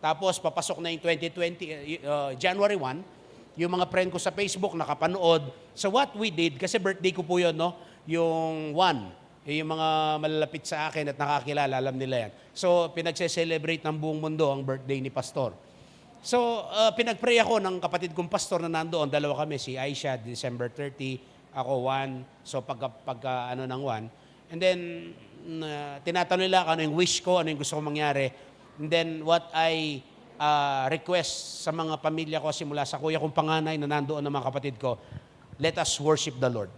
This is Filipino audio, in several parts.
tapos papasok na yung 2020, January 1, yung mga friend ko sa Facebook nakapanood. So what we did, kasi birthday ko po yun, no? Yung 1, yung mga malalapit sa akin at nakakilala, alam nila yan. So pinagse-celebrate ng buong mundo ang birthday ni Pastor. So pinag-pray ako ng kapatid kong pastor na nandoon, dalawa kami, si Aisha, December 30, ako 1, so pagka ano ng 1. And then tinatanong nila ano yung wish ko, ano yung gusto kong mangyari. And then what I request sa mga pamilya ko simula sa kuya kong panganay na nandoon ng mga kapatid ko, let us worship the Lord.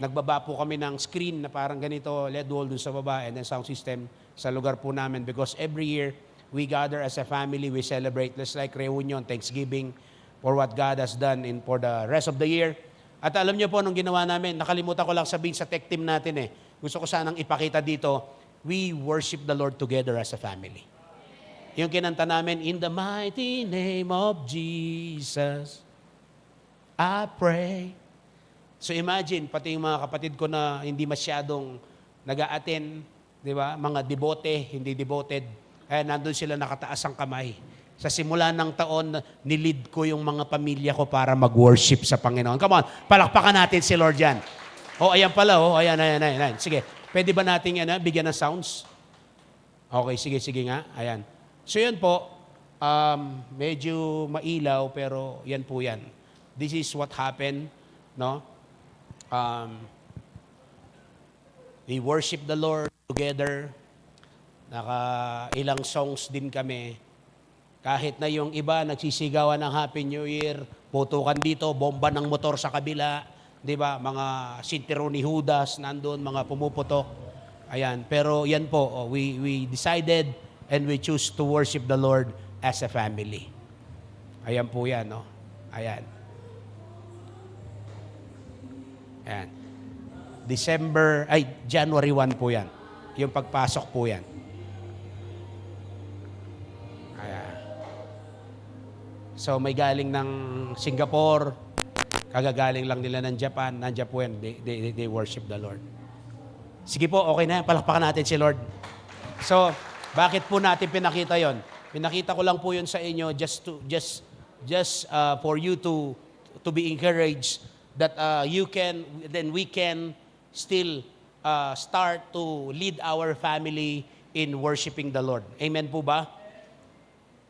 Nagbaba po kami ng screen na parang ganito, LED wall dun sa baba, and then sound system sa lugar po namin because every year we gather as a family, we celebrate, just like reunion, Thanksgiving, for what God has done for the rest of the year. At alam niyo po, nung ginawa namin, nakalimutan ko lang sabihin sa tech team natin gusto ko sanang ipakita dito, we worship the Lord together as a family. Yung kinanta namin, in the mighty name of Jesus, I pray. So imagine, pati yung mga kapatid ko na hindi masyadong nag-a-attend, di ba? Mga devote, hindi devoted. Kaya nandun sila nakataas ang kamay. Sa simula ng taon, nilid ko yung mga pamilya ko para mag-worship sa Panginoon. Come on, palakpakan natin si Lord yan. Ayan pala, ayan. Sige, pwede ba natin bigyan ng sounds? Okay, sige nga, ayan. So yan po, medyo mailaw, pero yan po yan. This is what happened, no? We worship the Lord together. Ilang songs din kami. Kahit na yung iba nagsisigawan ng Happy New Year, putukan dito, bomba ng motor sa kabila, di ba? Mga sintero ni Judas nandun, mga pumuputok. Ayan, pero yan po, we decided and we choose to worship the Lord as a family. Ayan po yan, no? Ayan. Ayan. January 1 po yan. Yung pagpasok po yan. So may galing ng Singapore, kagagaling lang nila ng Japan, nandiyan po yan, they worship the Lord. Sige po, okay na yan, palakpakan natin si Lord. So, bakit po natin pinakita yon? Pinakita ko lang po yun sa inyo just for you to be encouraged that we can still start to lead our family in worshiping the Lord. Amen po ba?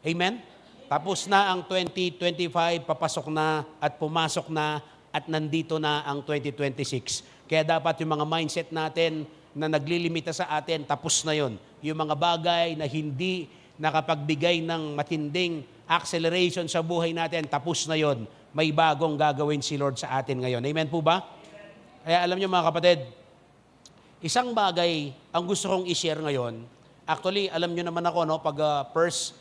Amen? Tapos na ang 2025, papasok na at pumasok na at nandito na ang 2026. Kaya dapat yung mga mindset natin na naglilimita sa atin, tapos na yon. Yung mga bagay na hindi nakapagbigay ng matinding acceleration sa buhay natin, tapos na yon. May bagong gagawin si Lord sa atin ngayon. Amen po ba? Kaya alam niyo mga kapatid, isang bagay ang gusto kong i-share ngayon. Actually, alam niyo naman ako, no, pag first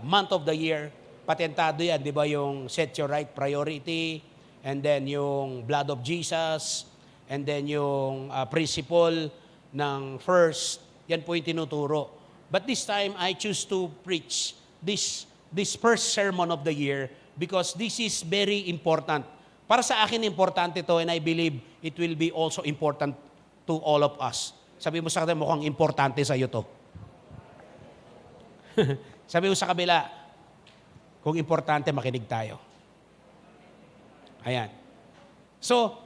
month of the year, patentado yan, di ba, yung set your right priority, and then yung blood of Jesus, and then yung principle ng first, yan po yung tinuturo. But this time, I choose to preach this first sermon of the year because this is very important. Para sa akin, importante to, and I believe it will be also important to all of us. Sabi mo sa akin, mukhang importante sa iyo to. Sabi mo sa kabila, kung importante, makinig tayo. Ayan. So,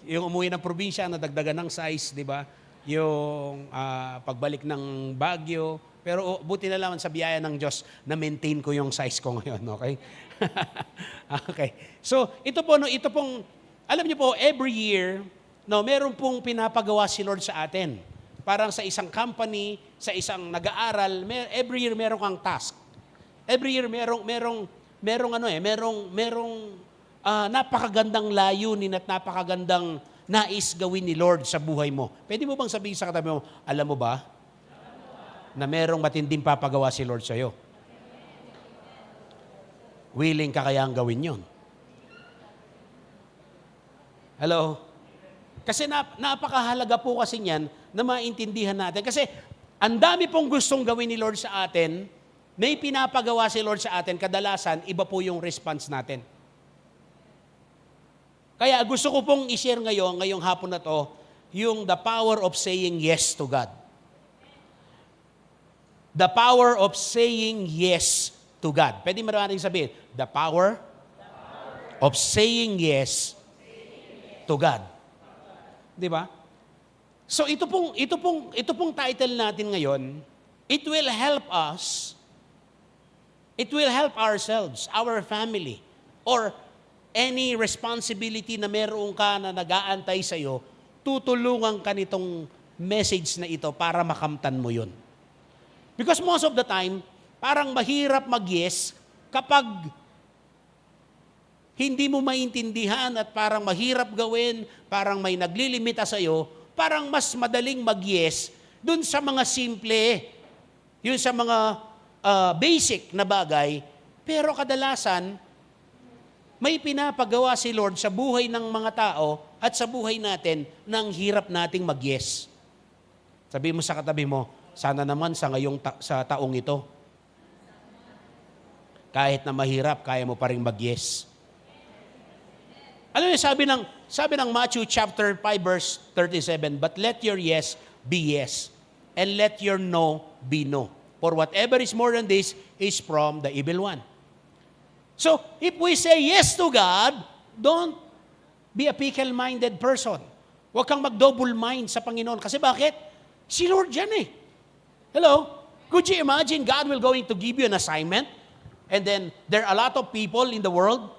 yung umuwi ng probinsya, nadagdagan ng size, di ba? Yung pagbalik ng Baguio. Pero buti na lang sa biyaya ng Diyos, na-maintain ko yung size ko ngayon, okay? Okay. So, ito pong, alam niyo po, every year, meron pong pinapagawa si Lord sa atin. Parang sa isang company, sa isang nag-aaral, every year meron kang task. Every year merong napakagandang layunin at napakagandang nais gawin ni Lord sa buhay mo. Pwede mo bang sabihin sa katabi mo, alam mo ba na merong matinding papagawa si Lord sa iyo? Willing ka kayang gawin yon? Hello? Kasi napakahalaga po kasi niyan na maintindihan natin. Kasi ang dami pong gustong gawin ni Lord sa atin, may pinapagawa si Lord sa atin, kadalasan, iba po yung response natin. Kaya gusto ko pong i-share ngayong hapon na to, yung the power of saying yes to God. The power of saying yes to God. Pwede maraming sabihin, the power of saying yes to God. Di ba? So ito pong title natin ngayon, it will help us, it will help ourselves, our family, or any responsibility na meron ka na nag-aantay sa'yo, tutulungan ka nitong message na ito para makamtan mo yun. Because most of the time, parang mahirap mag-yes kapag hindi mo maintindihan at parang mahirap gawin, parang may naglilimita sa'yo, parang mas madaling mag-yes dun sa mga simple, yun sa mga basic na bagay, pero kadalasan, may pinapagawa si Lord sa buhay ng mga tao at sa buhay natin nang hirap nating mag-yes. Sabi mo sa katabi mo, sana naman sa taong ito, kahit na mahirap, kaya mo pa rin mag-yes. Ano yung sabi ng Matthew chapter 5 verse 37, but let your yes be yes, and let your no be no. For whatever is more than this is from the evil one. So, if we say yes to God, don't be a pickle-minded person. Huwag kang mag-double mind sa Panginoon. Kasi bakit? Si Lord yan eh. Hello? Could you imagine God will going to give you an assignment? And then, there are a lot of people in the world,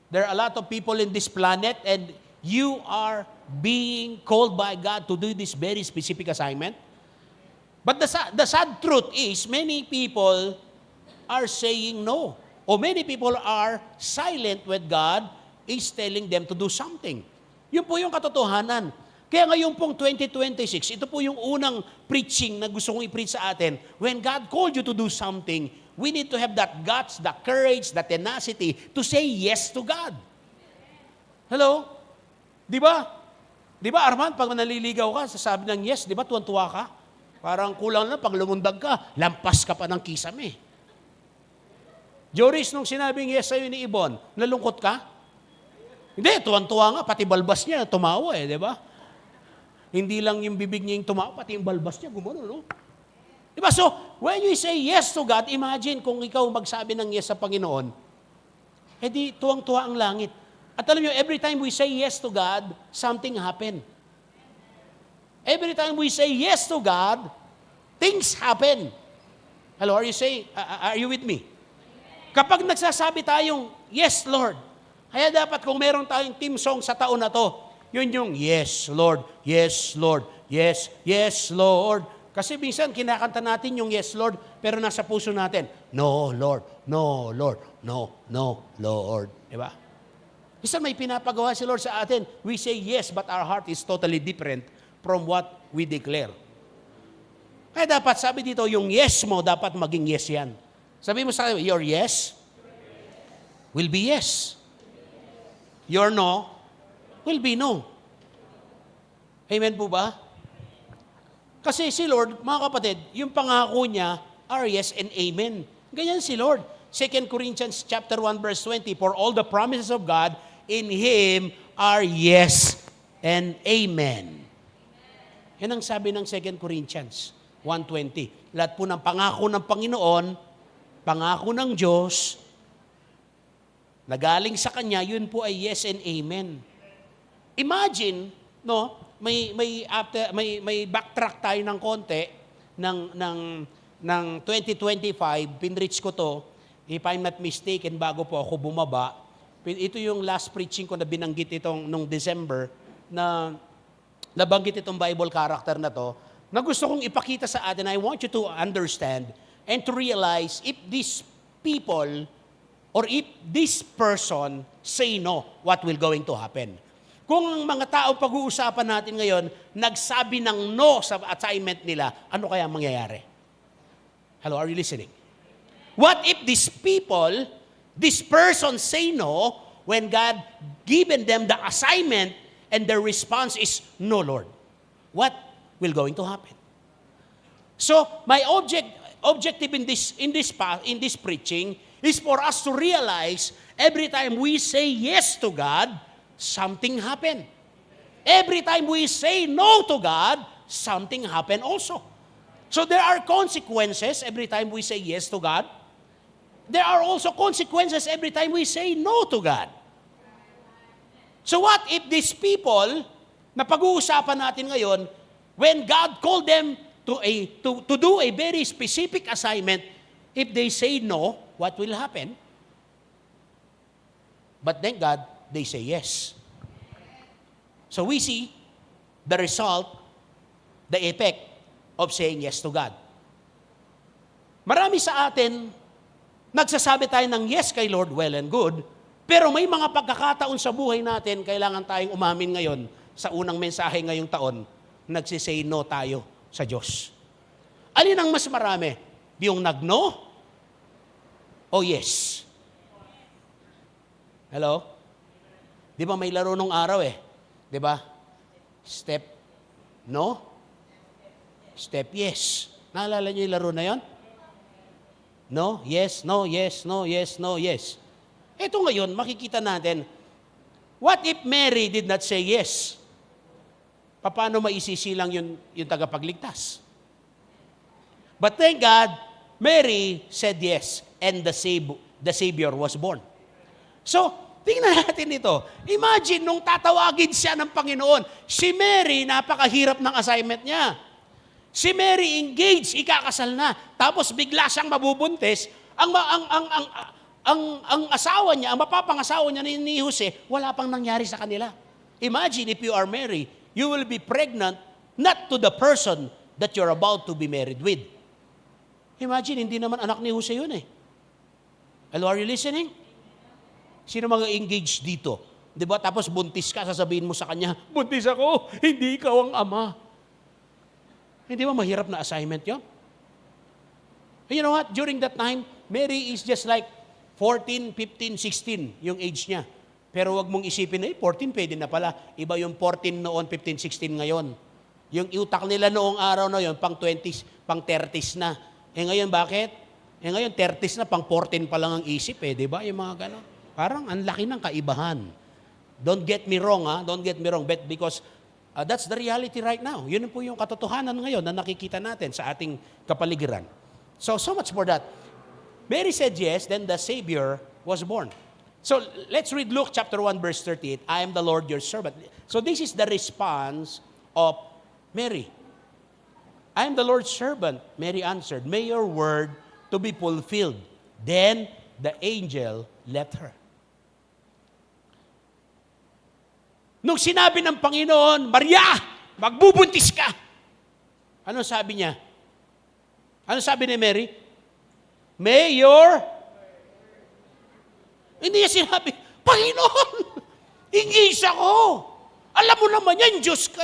there are a lot of people in this planet, and you are being called by God to do this very specific assignment. But the sad truth is, many people are saying no. Or many people are silent when God is telling them to do something. Yun po yung katotohanan. Kaya ngayon pong 2026, ito po yung unang preaching na gusto kong i-preach sa atin. When God called you to do something, we need to have that guts, the courage, the tenacity to say yes to God. Hello? Di ba? Di ba, Arman, pag naliligaw ka, sasabi ng yes, di ba, tuwan-tuwa ka? Parang kulang na, pag lumundag ka, lampas ka pa ng kisame. Joris, nung sinabing yes sa'yo ni Ibon, nalungkot ka? Hindi, tuwan-tuwa nga, pati balbas niya, tumawa di ba? Hindi lang yung bibig niya yung tumawa, pati yung balbas niya, gumano, no? Diba? So, when you say yes to God, imagine kung ikaw magsabi ng yes sa Panginoon, edi tuwang-tuwa ang langit. At alam niyo, every time we say yes to God, something happen. Every time we say yes to God, things happen. Hello, are you with me? Kapag nagsasabi tayong, yes, Lord, kaya dapat kung meron tayong team song sa taon na to, yun yung, yes, Lord, yes, Lord, yes, yes, Lord. Kasi minsan, kinakanta natin yung yes, Lord, pero nasa puso natin, no, Lord, no, Lord, no, no, Lord. Diba? Isa may pinapagawa si Lord sa atin. We say yes, but our heart is totally different from what we declare. Kaya dapat, sabi dito, yung yes mo, dapat maging yes yan. Sabi mo sa akin, your yes will be yes. Your no will be no. Amen po ba? Kasi si Lord, mga kapatid, yung pangako niya are yes and amen. Ganyan si Lord. 2 Corinthians chapter 1 verse 20, for all the promises of God in Him are yes and amen. Yan ang sabi ng 2 Corinthians 1:20. Lahat po ng pangako ng Panginoon, pangako ng Diyos, na galing sa Kanya, yun po ay yes and amen. Imagine, no, may backtrack tayo ng konti ng 2025, pinreach ko to, if I'm not mistaken, bago po ako bumaba. Ito yung last preaching ko na binanggit itong nung December na nabanggit itong Bible character na to, na gusto kong ipakita sa atin. I want you to understand and to realize if these people or if this person say no, what will going to happen? Kung ang mga tao pag-uusapan natin ngayon, nagsabi ng no sa assignment nila, ano kaya mangyayari? Hello, are you listening? What if these people, this person say no when God given them the assignment and their response is, no, Lord? What will going to happen? So, my objective in this preaching is for us to realize every time we say yes to God, something happen. Every time we say no to God, something happen also. So there are consequences every time we say yes to God. There are also consequences every time we say no to God. So what if these people na pag-uusapan natin ngayon, when God called them to do a very specific assignment, if they say no, what will happen? But thank God, they say yes. So we see the result, the effect of saying yes to God. Marami sa atin, nagsasabi tayo ng yes kay Lord, well and good, pero may mga pagkakataon sa buhay natin, kailangan tayong umamin ngayon sa unang mensahe ngayong taon, nagsisay no tayo sa Diyos. Alin ang mas marami? Yung nag-no o yes? Hello? Di ba may laro nung araw Di ba? Step no, step yes. Naalala niyo yung laro na yon? No, yes, no, yes, no, yes, no, yes. Ito ngayon, makikita natin, what if Mary did not say yes? Paano maisisilang yung tagapagligtas? But thank God, Mary said yes, and the Savior was born. So, tingnan natin ito. Imagine, nung tatawagin siya ng Panginoon, si Mary, napakahirap ng assignment niya. Si Mary engaged, ikakasal na. Tapos bigla siyang mabubuntis. Ang asawa niya, ang mapapangasawa niya ni Jose, wala pang nangyari sa kanila. Imagine if you are Mary, you will be pregnant not to the person that you're about to be married with. Imagine, hindi naman anak ni Jose yun Hello, are you listening? Sino mga engaged dito? Di ba? Tapos buntis ka, sasabihin mo sa kanya, buntis ako, hindi ikaw ang ama. Hindi ba mahirap na assignment yun? And you know what? During that time, Mary is just like 14, 15, 16 yung age niya. Pero wag mong isipin 14 pwede na pala. Iba yung 14 noon, 15, 16 ngayon. Yung utak nila noong araw na yun, pang 20s, pang 30s na. Ngayon bakit? Ngayon 30s na, pang 14 pa lang ang isip di ba? Yung mga gano'n. Parang ang laki ng kaibahan. Don't get me wrong, Don't get me wrong. But because that's the reality right now. Yun po yung katotohanan ngayon na nakikita natin sa ating kapaligiran. So much for that. Mary said yes, then the Savior was born. So let's read Luke chapter 1, verse 38. I am the Lord your servant. So this is the response of Mary. I am the Lord's servant, Mary answered. May your word to be fulfilled. Then the angel left her. Nung sinabi ng Panginoon, Maria, magbubuntis ka. Ano sabi niya? Ano sabi ni Mary? May your... Hindi niya sinabi, Panginoon, engage ako. Alam mo naman yan, Diyos ka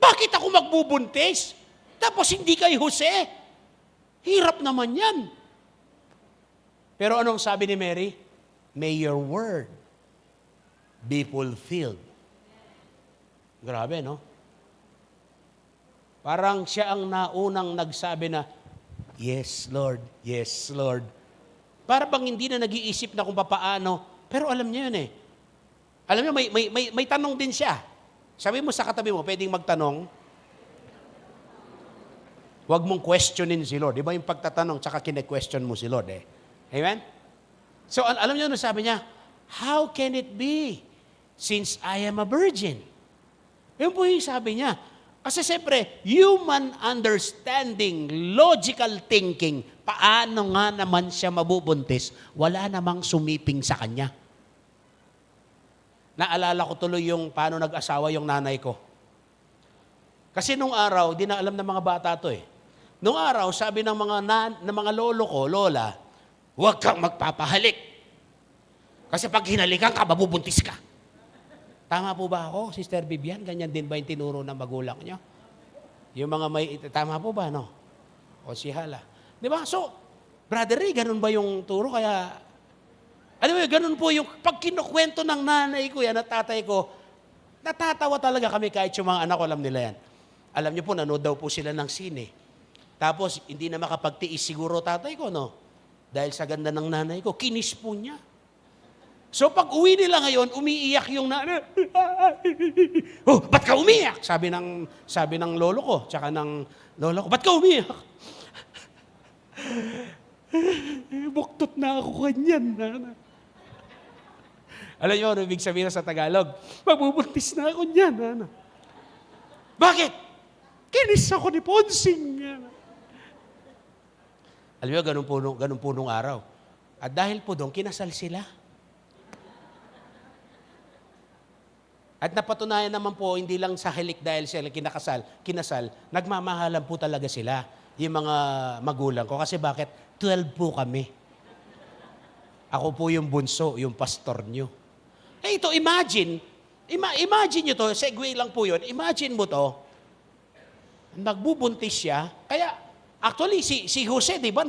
Bakit ako magbubuntis? Tapos hindi kay Jose. Hirap naman yan. Pero anong sabi ni Mary? May your word be fulfilled. Grabe, no? Parang siya ang naunang nagsabi na, yes, Lord, yes, Lord. Para bang hindi na nag-iisip na kung papaano, pero alam niya yun Alam niyo, may tanong din siya. Sabi mo sa katabi mo, pwedeng magtanong, huwag mong questionin si Lord. Di ba yung pagtatanong, tsaka kine-question mo si Lord Amen? So, alam niyo, sabi niya, how can it be since I am a virgin? Yun po yung sabi niya. Kasi siyempre, human understanding, logical thinking, paano nga naman siya mabubuntis, wala namang sumiping sa kanya. Naalala ko tuloy yung paano nag-asawa yung nanay ko. Kasi nung araw, di na alam ng mga bata to Nung araw, sabi ng mga lolo ko, lola, huwag kang magpapahalik. Kasi pag hinalikan ka, mabubuntis ka. Tama po ba ako, Sister Vivian? Ganyan din ba yung tinuro ng magulang niyo? Yung mga tama po ba, no? O si Hala. Di ba? So, Brother Ray, ganun ba yung turo? Kaya, alam mo, ganun po yung pag kinukwento ng nanay ko yan at tatay ko, natatawa talaga kami kahit yung mga anak ko, alam nila yan. Alam niyo po, nanood daw po sila ng sine. Tapos, hindi na makapagtiis siguro tatay ko, no? Dahil sa ganda ng nanay ko, kinis po niya. So pag uwi nila ngayon, umiiyak yung nanay. Oh, ba't ka umiiyak? Sabi ng lolo ko, tsaka ng lolo ko, ba't ka umiiyak? Buktot na ako kanyan. Alam niyo, ano ibig sabihin sa Tagalog? Magbubuntis na ako niyan. Bakit? Kinis ako ni Ponsing. Alam niyo, ganun po nung araw. At dahil po doon, kinasal sila. At napatunayan naman po, hindi lang sa helik dahil sila kinasal, nagmamahalan po talaga sila, yung mga magulang ko. Kasi bakit? 12 po kami. Ako po yung bunso, yung pastor nyo. Eh ito, imagine nyo to, segue lang po yun, imagine mo to, nagbubuntis siya, kaya actually si Jose, di ba,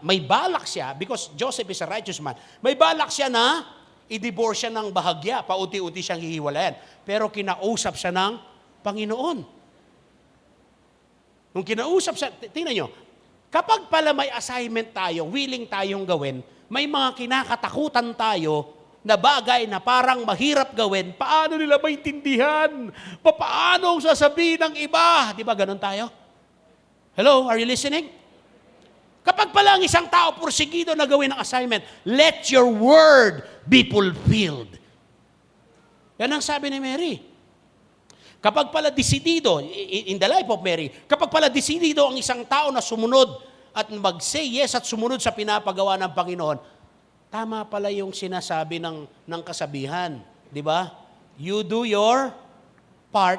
may balak siya, because Joseph is a righteous man, may balak siya na i-divorce siya ng bahagya, pauti-uti siyang hihiwalayan. Pero kinausap siya ng Panginoon. Nung kinausap siya, tingnan nyo, kapag pala may assignment tayo, willing tayong gawin, may mga kinakatakutan tayo na bagay na parang mahirap gawin, paano nila maintindihan? Paano ang sasabihin ng iba? Di ba ganun tayo? Hello, are you listening? Kapag pala ang isang tao porsigido na gawin ang assignment, let your word be fulfilled. Yan ang sabi ni Mary. Kapag pala desidido, in the life of Mary, kapag pala desidido ang isang tao na sumunod at mag-say yes at sumunod sa pinapagawa ng Panginoon, tama pala yung sinasabi ng kasabihan. Di ba? You do your part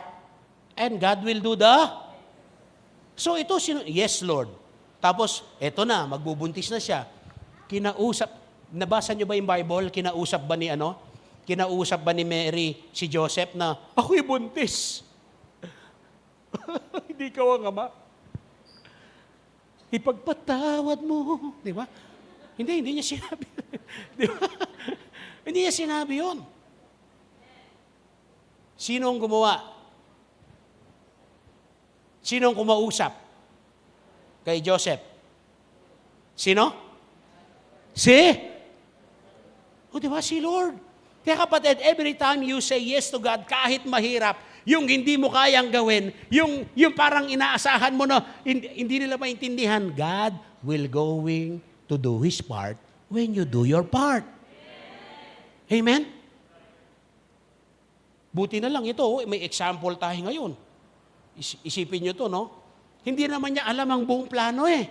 and God will do the... So ito, yes Lord. Tapos, eto na, magbubuntis na siya. Kinausap, nabasa niyo ba yung Bible? Kinausap ba ni Mary si Joseph na, ako'y buntis. Hindi ka ang ama. Ipagpatawad mo. Di ba? Hindi niya sinabi. Di ba? Hindi niya sinabi yun. Sino ang gumawa? Sino ang kumausap? Kay Joseph. Sino? Di ba? Si Lord. Kaya kapatid, every time you say yes to God, kahit mahirap, yung hindi mo kayang gawin, yung parang inaasahan mo na hindi nila maintindihan, God will going to do His part when you do your part. Amen? Buti na lang ito, may example tayo ngayon. Isipin nyo to, no? Hindi naman niya alam ang buong plano eh.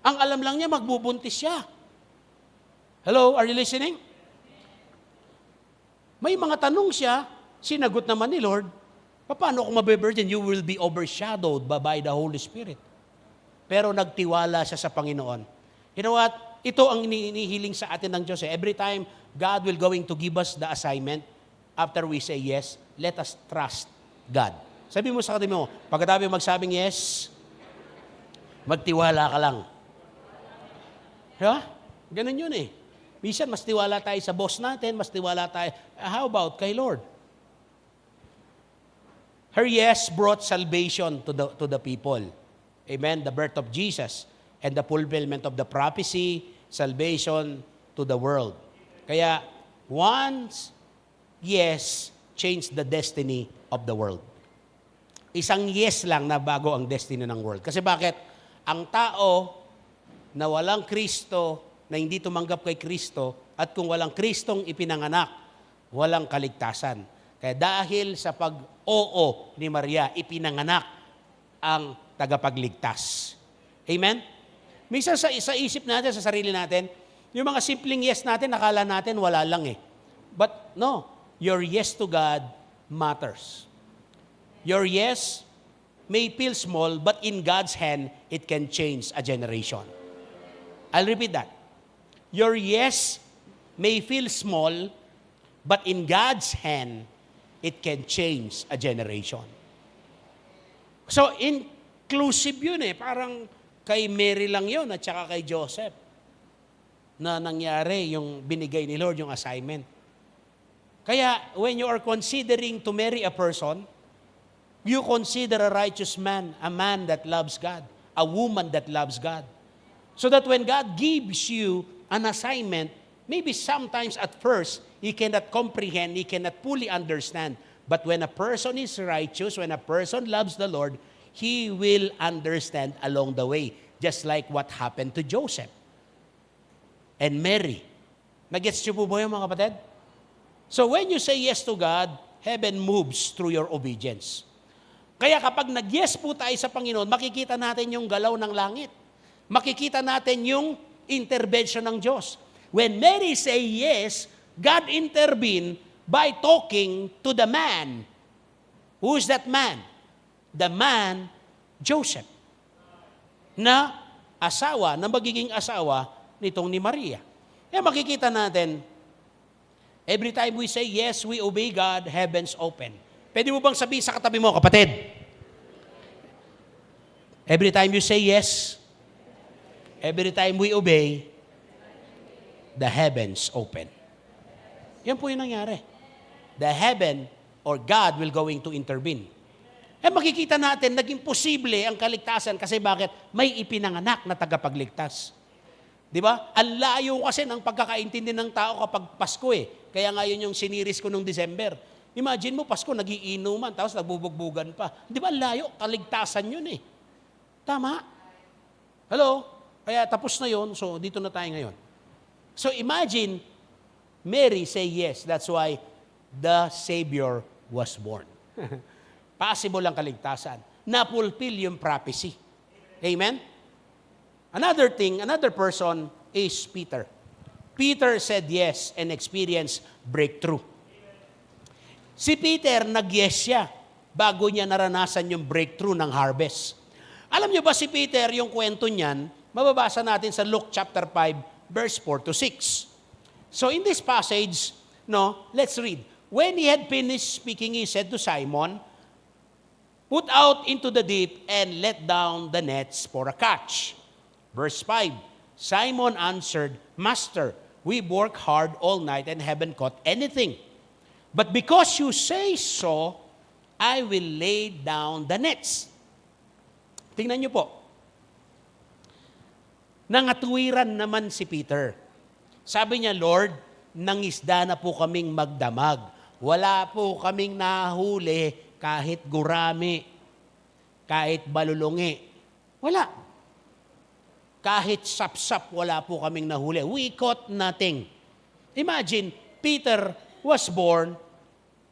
Ang alam lang niya, magbubuntis siya. Hello, are you listening? May mga tanong siya, sinagot naman ni Lord, paano kung mabe-virgin? You will be overshadowed by the Holy Spirit. Pero nagtiwala siya sa Panginoon. You know what? Ito ang inihiling sa atin ng Diyos. Every time God will going to give us the assignment, after we say yes, let us trust God. Sabi mo sa katabi mo, pagkatabi magsabing yes, magtiwala ka lang. Diba? Ganun yun eh. Minsan, mas tiwala tayo sa boss natin, mas tiwala tayo. How about kay Lord? Her yes brought salvation to the people. Amen? The birth of Jesus and the fulfillment of the prophecy, salvation to the world. Kaya, once yes changed the destiny of the world. Isang yes lang na bago ang destiny ng world. Kasi bakit? Ang tao na walang Kristo, na hindi tumanggap kay Kristo, at kung walang Kristong ipinanganak, walang kaligtasan. Kaya dahil sa pag-oo ni Maria, ipinanganak ang tagapagligtas. Amen? Minsan sa isip natin, sa sarili natin, yung mga simpleng yes natin, nakala natin wala lang eh. But no, your yes to God matters. Your yes may feel small, but in God's hand, it can change a generation. I'll repeat that. Your yes may feel small, but in God's hand, it can change a generation. So, inclusive yun eh. Parang kay Mary lang yun at saka kay Joseph na nangyari yung binigay ni Lord, yung assignment. Kaya, when you are considering to marry a person, you consider a righteous man, a man that loves God, a woman that loves God. So that when God gives you an assignment, maybe sometimes at first, he cannot comprehend, he cannot fully understand. But when a person is righteous, when a person loves the Lord, he will understand along the way. Just like what happened to Joseph and Mary. Nagets niyo po ba yung mga kapatid? So when you say yes to God, heaven moves through your obedience. Kaya kapag nag-yes po tayo sa Panginoon, makikita natin yung galaw ng langit. Makikita natin yung intervention ng Diyos. When Mary say yes, God intervened by talking to the man. Who is that man? The man, Joseph, na asawa, na magiging asawa nitong ni Maria. Kaya makikita natin, every time we say yes, we obey God, heavens open. Pwede mo bang sabihin sa katabi mo, kapatid? Every time you say yes, every time we obey, the heavens open. Yan po yung nangyari. The heaven or God will going to intervene. Eh makikita natin, naging posible ang kaligtasan kasi bakit? May ipinanganak na tagapagligtas. Di ba? Ang layo kasi ng pagkakaintindi ng tao kapag Pasko eh. Kaya nga yun yung siniris ko nung December. Imagine mo, Pasko, nagiinuman, tapos nagbubugbugan pa. Di ba, layo, kaligtasan yun eh. Tama? Hello? Kaya tapos na yun, so dito na tayo ngayon. So imagine, Mary say yes. That's why the Savior was born. Possible ang kaligtasan. Na-fulfill yung prophecy. Amen? Another thing, another person is Peter. Peter said yes and experienced breakthrough. Si Peter, nag-yes siya bago niya naranasan yung breakthrough ng harvest. Alam niyo ba si Peter, yung kwento niyan, mababasa natin sa Luke chapter 5, verse 4 to 6. So in this passage, let's read. When he had finished speaking, he said to Simon, "Put out into the deep and let down the nets for a catch." Verse 5, Simon answered, "Master, we work hard all night and haven't caught anything. But because you say so, I will lay down the nets." Tingnan niyo po. Nangatwiran naman si Peter. Sabi niya, "Lord, nangisda na po kaming magdamag. Wala po kaming nahuli kahit gurami, kahit balulungi. Wala. Kahit sapsap, wala po kaming nahuli. We caught nothing." Imagine, Peter was born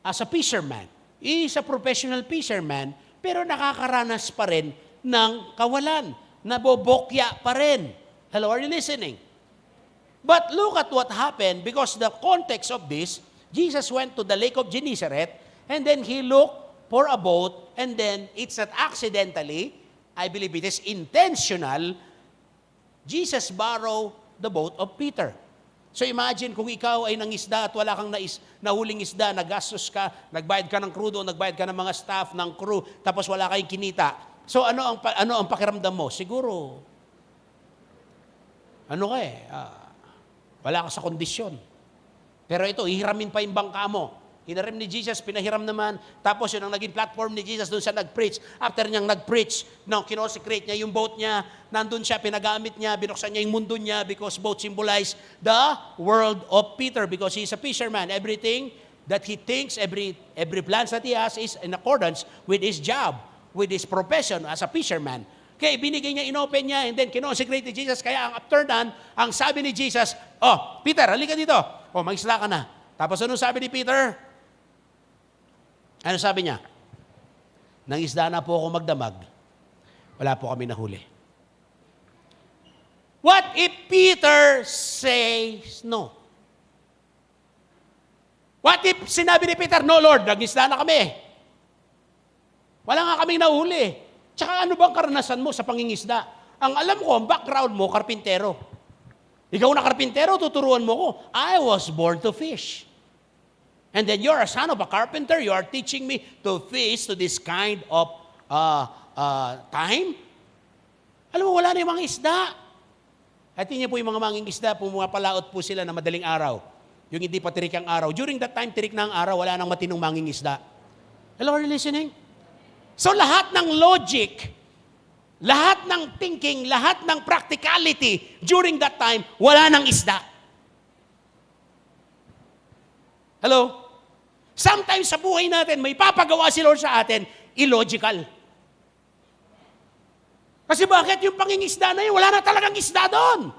as a fisherman. He is a professional fisherman, pero nakakaranas pa rin ng kawalan. Nabobokya pa rin. Hello, are you listening? But look at what happened because the context of this, Jesus went to the lake of Gennesaret and then he looked for a boat and then it's not accidentally, I believe it is intentional, Jesus borrowed the boat of Peter. So imagine kung ikaw ay nangisda at wala kang nahuling isda, nagastos ka, nagbayad ka ng crudo, nagbayad ka ng mga staff, ng crew, tapos wala kayong kinita. So ano ang pakiramdam mo? Siguro, wala ka sa kondisyon. Pero ito, hihiramin pa yung bangka mo. Hinarim ni Jesus, pinahiram naman. Tapos yun ang naging platform ni Jesus, doon siya nag-preach. After niyang nag-preach, kinosecrate niya yung boat niya, nandun siya, pinagamit niya, binuksan niya yung mundo niya because boat symbolize the world of Peter because he's a fisherman. Everything that he thinks, every plans that he has is in accordance with his job, with his profession as a fisherman. Kaya binigay niya, inopen niya, and then kinosecrate ni Jesus. Kaya ang after done, ang sabi ni Jesus, "Oh, Peter, halika dito. Oh, mag-isla ka na." Tapos ano sabi ni Peter? Ano sabi niya? "Nangisda na po ako magdamag. Wala po kami nahuli." What if Peter says no? What if sinabi ni Peter, "No, Lord, nangisda na kami. Wala nga kaming nahuli." Tsaka ano bang karanasan mo sa pangingisda? Ang alam ko, ang background mo, karpintero. Ikaw na karpintero, tuturuan mo ko. I was born to fish. And then you're a son of a carpenter, you are teaching me to fish to this kind of time? Alam mo, wala na yung mga isda. At yun po yung mga manging isda, pumapalaot po sila na madaling araw. Yung hindi pa tirik ang araw. During that time, tirik na ang araw, wala nang matinong manging isda. Hello, are you listening? So lahat ng logic, lahat ng thinking, lahat ng practicality, during that time, wala nang isda. Hello? Sometimes sa buhay natin, may papagawa si Lord sa atin, illogical. Kasi bakit yung pangingisda na yun, wala na talagang isda doon.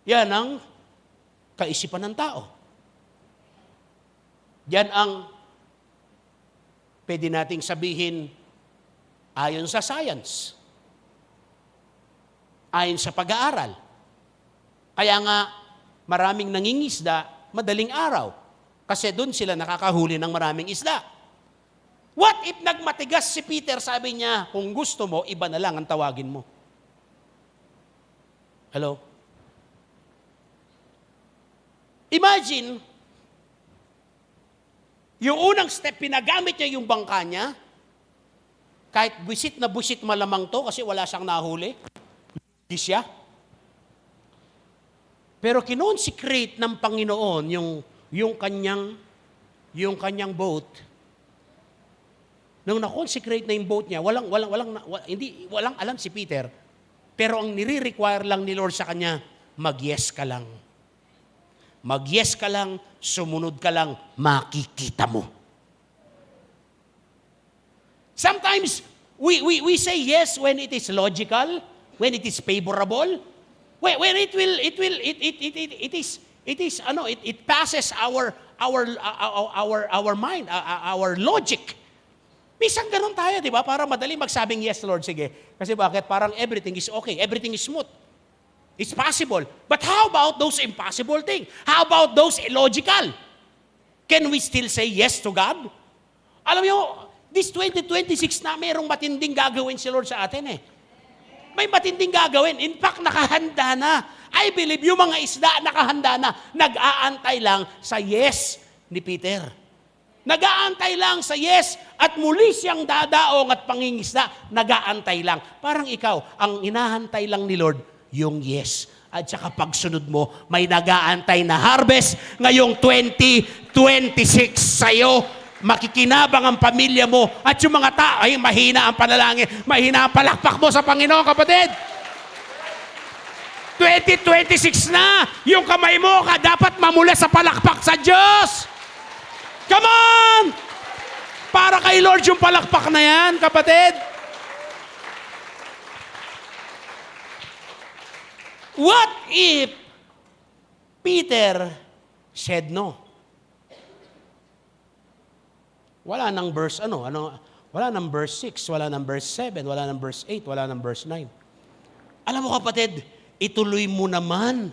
Yan ang kaisipan ng tao. Yan ang pwede nating sabihin ayon sa science. Ayon sa pag-aaral. Kaya nga, maraming nangingisda, madaling araw. Kasi doon sila nakakahuli ng maraming isda. What if nagmatigas si Peter, sabi niya, kung gusto mo, iba na lang ang tawagin mo. Hello? Imagine, yung unang step, pinagamit niya yung bangka niya, kahit busit na busit malamang to kasi wala siyang nahuli. Hindi siya. Pero kinonsecrate ng Panginoon yung kanyang boat. Nung na-consecrate na yung boat niya, walang alam si Peter. Pero ang nire-require lang ni Lord sa kanya, mag-yes ka lang. Mag-yes ka lang, sumunod ka lang, makikita mo. Sometimes, we say yes when it is logical, when it is favorable, when it passes our mind, our logic. Minsan ganun tayo, di ba? Para madali magsabing, yes, Lord, sige. Kasi bakit? Parang everything is okay. Everything is smooth. It's possible. But how about those impossible things? How about those illogical? Can we still say yes to God? Alam niyo, this 2026 na mayroong matinding gagawin si Lord sa atin eh. May matinding gagawin. In fact, nakahanda na. I believe yung mga isda nakahanda na. Nag-aantay lang sa yes ni Peter. Nag-aantay lang sa yes at muli siyang dadaong at pangingisda. Nag-aantay lang. Parang ikaw, ang inahantay lang ni Lord, yung yes. At saka pagsunod mo, may nag-aantay na harvest ngayong 2026 sa'yo. Makikinabang ang pamilya mo at yung mga tao, ay mahina ang panalangin, mahina ang palakpak mo sa Panginoon, kapatid. 2026 na, yung kamay mo dapat mamula sa palakpak sa Diyos. Come on! Para kay Lord yung palakpak na yan, kapatid. What if Peter said no? Wala nang verse wala nang verse 6, wala nang verse 7, wala nang verse 8, wala nang verse 9. Alam mo kapatid, ituloy mo naman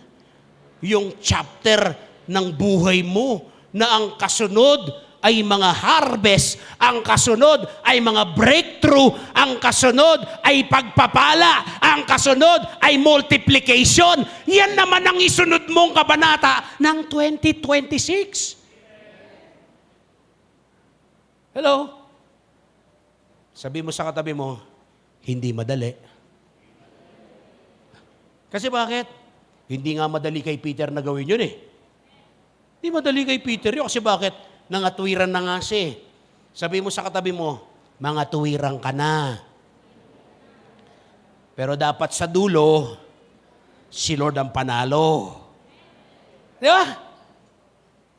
yung chapter ng buhay mo na ang kasunod ay mga harvest, ang kasunod ay mga breakthrough, ang kasunod ay pagpapala, ang kasunod ay multiplication. Yan naman ang isunod mong kabanata ng 2026. Hello? Sabi mo sa katabi mo, hindi madali. Kasi bakit? Hindi nga madali kay Peter na gawin yun eh. Hindi madali kay Peter yun. Kasi bakit? Nangatwiran na nga siya. Sabi mo sa katabi mo, mga tuwiran ka na. Pero dapat sa dulo, si Lord ang panalo. Di ba?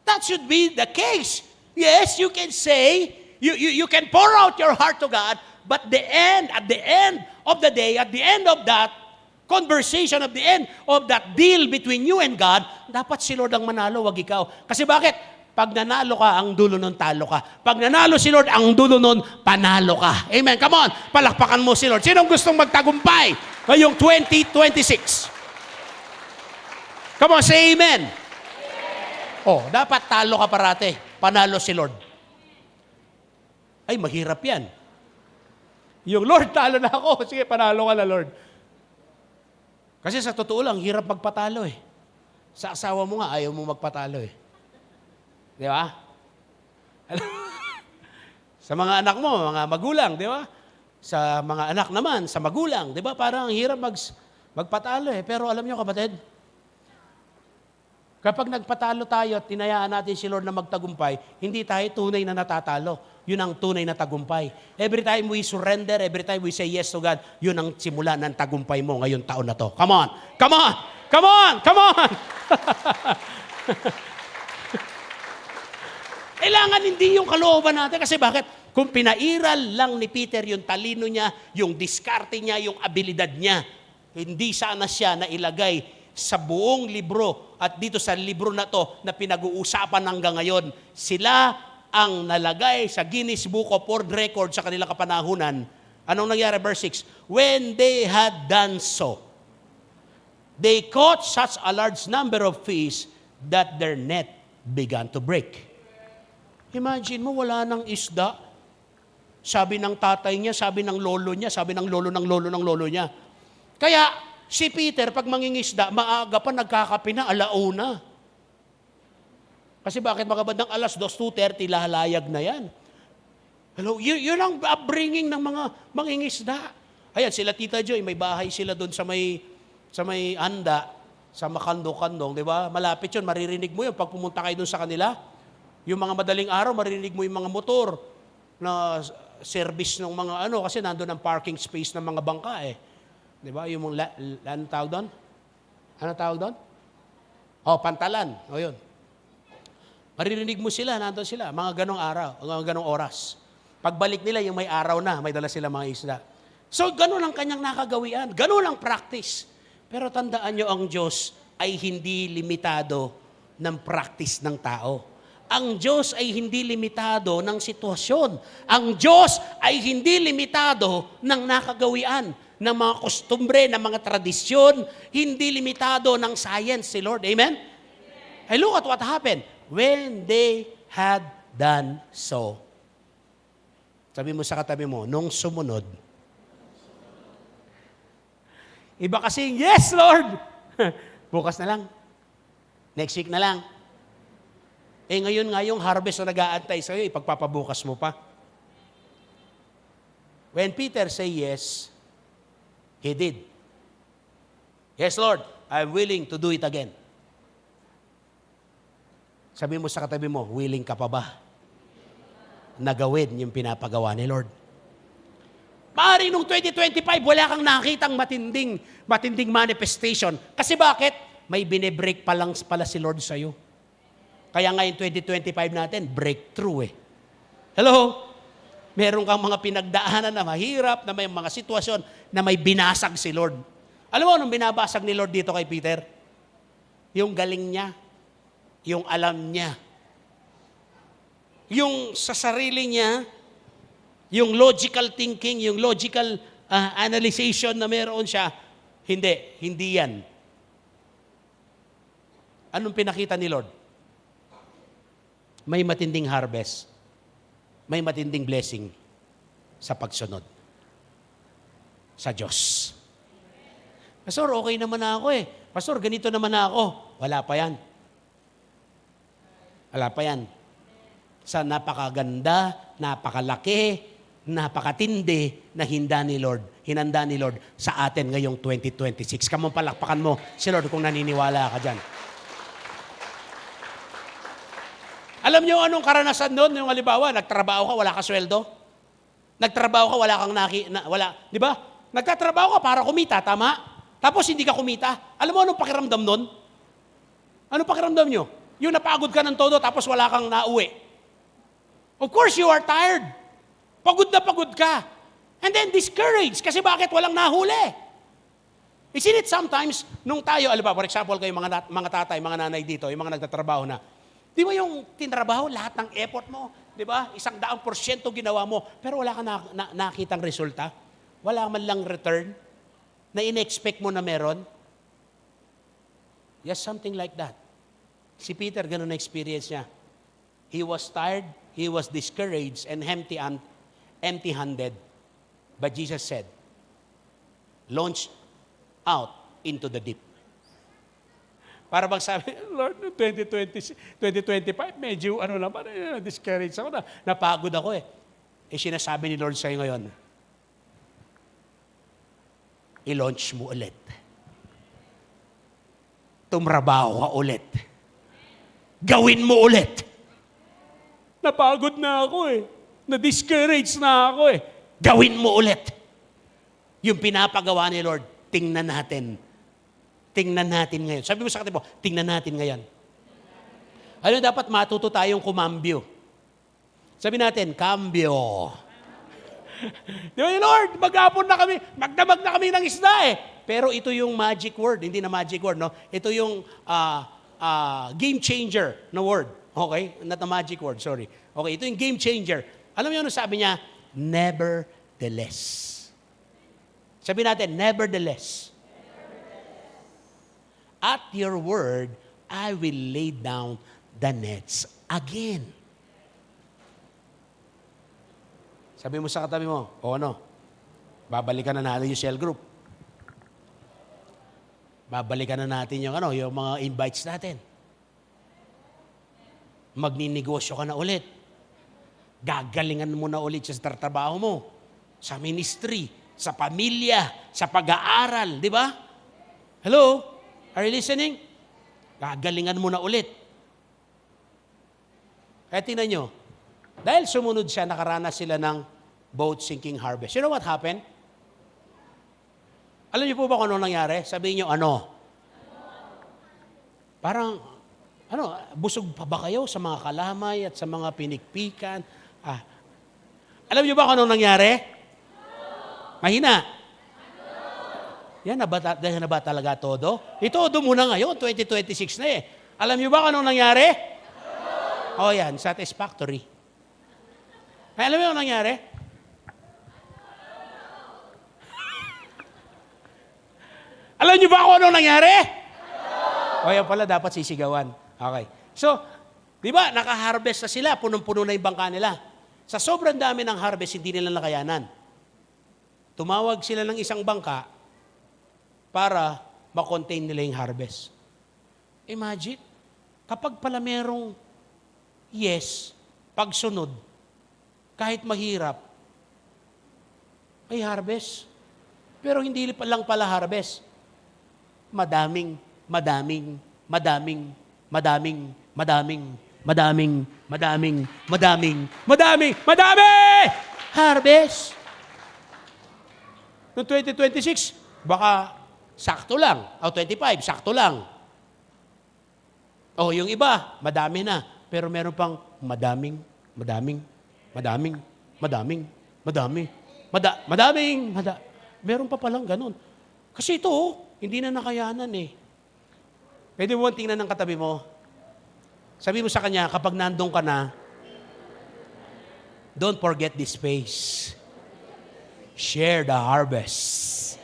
That should be the case. Yes, you can say, you can pour out your heart to God, but at the end of the day, at the end of that conversation, at the end of that deal between you and God, dapat si Lord ang manalo, wag ikaw. Kasi bakit? Pag nanalo ka, ang dulo nun talo ka. Pag nanalo si Lord, ang dulo nun panalo ka. Amen. Come on, palakpakan mo si Lord. Sinong gustong magtagumpay ngayong 2026? Come on, say amen. Oh, dapat talo ka parate. Panalo si Lord. Ay, mahirap yan. Yung Lord, talo na ako. Sige, panalo ka na, Lord. Kasi sa totoo lang, hirap magpatalo eh. Sa asawa mo nga, ayaw mo magpatalo eh. Di ba? Sa mga anak mo, mga magulang, di ba? Sa mga anak naman, sa magulang, di ba? Parang hirap magpatalo eh. Pero alam niyo kapatid, kapag nagpatalo tayo at tinayaan natin si Lord na magtagumpay, hindi tayo tunay na natatalo. Yun ang tunay na tagumpay. Every time we surrender, every time we say yes to God, yun ang simula ng tagumpay mo ngayong taon na to. Come on! Come on! Come on! Come on! Kailangan hindi yung kalooban natin. Kasi bakit? Kung pinairal lang ni Peter yung talino niya, yung diskarte niya, yung abilidad niya, hindi sana siya nailagay sa buong libro at dito sa libro na to na pinag-uusapan hanggang ngayon. Sila ang nalagay sa Guinness Book of World Records sa kanilang kapanahunan. Anong nangyari? Verse 6, when they had done so, they caught such a large number of fish that their net began to break. Imagine mo, wala nang isda. Sabi ng tatay niya, sabi ng lolo niya, sabi ng lolo ng lolo ng lolo niya. Kaya si Peter, pag mangingisda, maaga pa nagkakape na, alauna. Kasi bakit magabandang alas 2, 2:30, lalayag na yan. Hello, yun ang upbringing ng mga mangingisda. Ayan, sila Tita Joy, may bahay sila doon sa may Anda, sa Makando-Kandong, di ba? Malapit yun, maririnig mo yun pag pumunta kayo doon sa kanila. Yung mga madaling araw, maririnig mo yung mga motor na service ng mga kasi nandun ang parking space ng mga bangka eh. Di ba? Yung ano tawag doon? Ano tawag doon? Pantalan. O yun. Maririnig mo sila, nandun sila, mga ganong araw, mga ganong oras. Pagbalik nila, yung may araw na, may dala sila mga isda. So, ganun ang kanyang nakagawian. Ganun ang practice. Pero tandaan nyo, ang Diyos ay hindi limitado ng practice ng tao. Ang Diyos ay hindi limitado ng sitwasyon. Ang Diyos ay hindi limitado ng nakagawian, ng mga kostumbre, ng mga tradisyon. Hindi limitado ng science si Lord. Amen? Hey, look at what happened. When they had done so. Sabi mo sa katabi mo, nung sumunod. Iba kasing, yes, Lord! Bukas na lang. Next week na lang. Ngayon nga yung harvest na nag-aantay sa'yo, ipagpapabukas mo pa. When Peter say yes, he did. Yes, Lord, I'm willing to do it again. Sabi mo sa katabi mo, willing ka pa ba na gawin yung pinapagawa ni Lord? Maaaring nung 2025, wala kang nakitang matinding manifestation. Kasi bakit? May binibreak pa lang pala si Lord sa'yo. Kaya ngayon 2025 natin, breakthrough eh. Hello? Meron kang mga pinagdaanan na mahirap, na may mga sitwasyon na may binasag si Lord. Alam mo anong binabasag ni Lord dito kay Peter? Yung galing niya. Yung alam niya. Yung sa sarili niya, yung logical thinking, yung logical analyzation na meron siya, hindi yan. Anong pinakita ni Lord? May matinding harvest. May matinding blessing sa pagsunod sa Diyos. Pastor, okay naman na ako eh. Pastor, ganito naman na ako. Wala pa yan. Wala pa yan. Sa napakaganda, napakalaki, napakatindi na hinanda ni Lord sa atin ngayong 2026. Kamong palakpakan mo si Lord kung naniniwala ka dyan. Alam niyo anong karanasan doon? Yung halimbawa, nagtrabaho ka, wala ka sweldo. Nagtrabaho ka, wala kang di ba? Nagtatrabaho ka para kumita, tama? Tapos hindi ka kumita. Alam mo anong pakiramdam doon? Anong pakiramdam nyo? Yung napagod ka ng todo, tapos wala kang nauwi. Of course, you are tired. Pagod na pagod ka. And then discouraged. Kasi bakit walang nahuli? Isn't it sometimes, nung tayo, for example, kayo mga tatay, mga nanay dito, yung mga nagtatrabaho na, di ba yung tinrabaho, lahat ng effort mo, di ba? 100% ginawa mo, pero wala ka nakitang resulta? Wala man lang return na in-expect mo na meron? Yes, something like that. Si Peter, ganun na experience niya. He was tired, he was discouraged, and empty-handed. But Jesus said, launch out into the deep. Para bang sabi, Lord, 2025, medyo discouraged ako na. Napagod ako eh. Sinasabi ni Lord sa'yo ngayon, i-launch mo ulit. Tumrabaho ka ulit. Gawin mo ulit. Napagod na ako eh. Na-discouraged na ako eh. Gawin mo ulit. Yung pinapagawa ni Lord, tingnan natin. Tingnan natin ngayon. Sabi mo sa katibo, tingnan natin ngayon. Ano dapat matuto tayong kumambyo? Sabi natin, cambio. Di ba, Lord, maghapon na kami, magdamag na kami ng isda eh. Pero ito yung magic word, hindi na magic word, no? Ito yung game changer na word. Okay? Not a magic word, sorry. Okay, ito yung game changer. Alam niyo ano sabi niya? Nevertheless. Sabi natin, nevertheless. At your word, I will lay down the nets again. Sabi mo sa katabi mo, o ano, babalikan na natin yung cell group. Babalikan na natin yung mga invites natin. Magninegosyo ka na ulit. Gagalingan mo na ulit sa trabaho mo, sa ministry, sa pamilya, sa pag-aaral, di ba? Hello? Are you listening? Gagalingan mo na ulit. Kaya tingnan nyo, dahil sumunod siya, nakaranas sila ng boat sinking harvest. You know what happened? Alam niyo po ba kung ano nangyari? Sabihin niyo, ano? Parang, busog pa ba kayo sa mga kalamay at sa mga pinikpikan? Alam niyo ba kung ano nangyari? Mahina. Yan na ba talaga todo? Itodo muna ngayon, 2026 na eh. Alam niyo ba kung anong nangyari? Oh yan, satisfactory. Ay, alam niyo anong nangyari? Alam niyo ba kung anong nangyari? O yan pala, dapat sisigawan. Okay. So, di ba, naka-harvest na sila, punong-puno na yung bangka nila. Sa sobrang dami ng harvest, hindi nila nakayanan. Tumawag sila ng isang bangka para makontain nila yung harvest. Imagine, kapag pala merong yes, pagsunod, kahit mahirap, may harvest. Pero hindi lang pala harvest. Madaming harvest. Noong 2026, baka sakto lang. O 25, sakto lang. O yung iba, madami na. Pero meron pang madaming. Meron pa palang ganun. Kasi ito, hindi na nakayanan eh. Pwede mo tingnan ng katabi mo. Sabi mo sa kanya, kapag nandun ka na, don't forget this space. Share the harvest.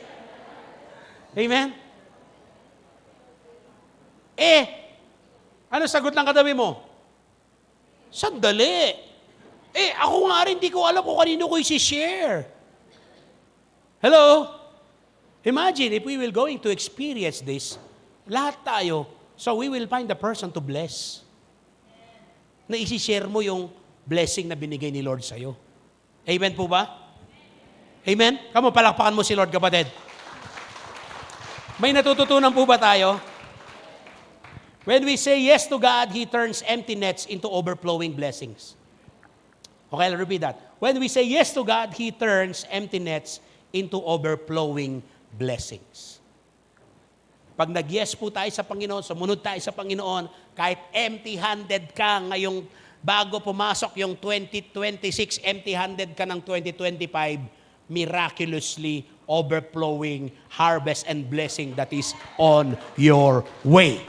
Amen? Ano sagot ng katabi mo? Sandali. Ako nga rin, hindi ko alam kung kanino ko isi-share. Hello? Imagine if we will going to experience this, lahat tayo, so we will find the person to bless. Na isi-share mo yung blessing na binigay ni Lord sa'yo. Amen po ba? Amen? Kamu, palakpakan mo si Lord, kapatid. May natututunan po ba tayo? When we say yes to God, He turns empty nets into overflowing blessings. Okay, I'll repeat that. When we say yes to God, He turns empty nets into overflowing blessings. Pag nag-yes po tayo sa Panginoon, sumunod tayo sa Panginoon, kahit empty-handed ka ngayong bago pumasok yung 2026, empty-handed ka ng 2025, miraculously overflowing harvest and blessing that is on your way.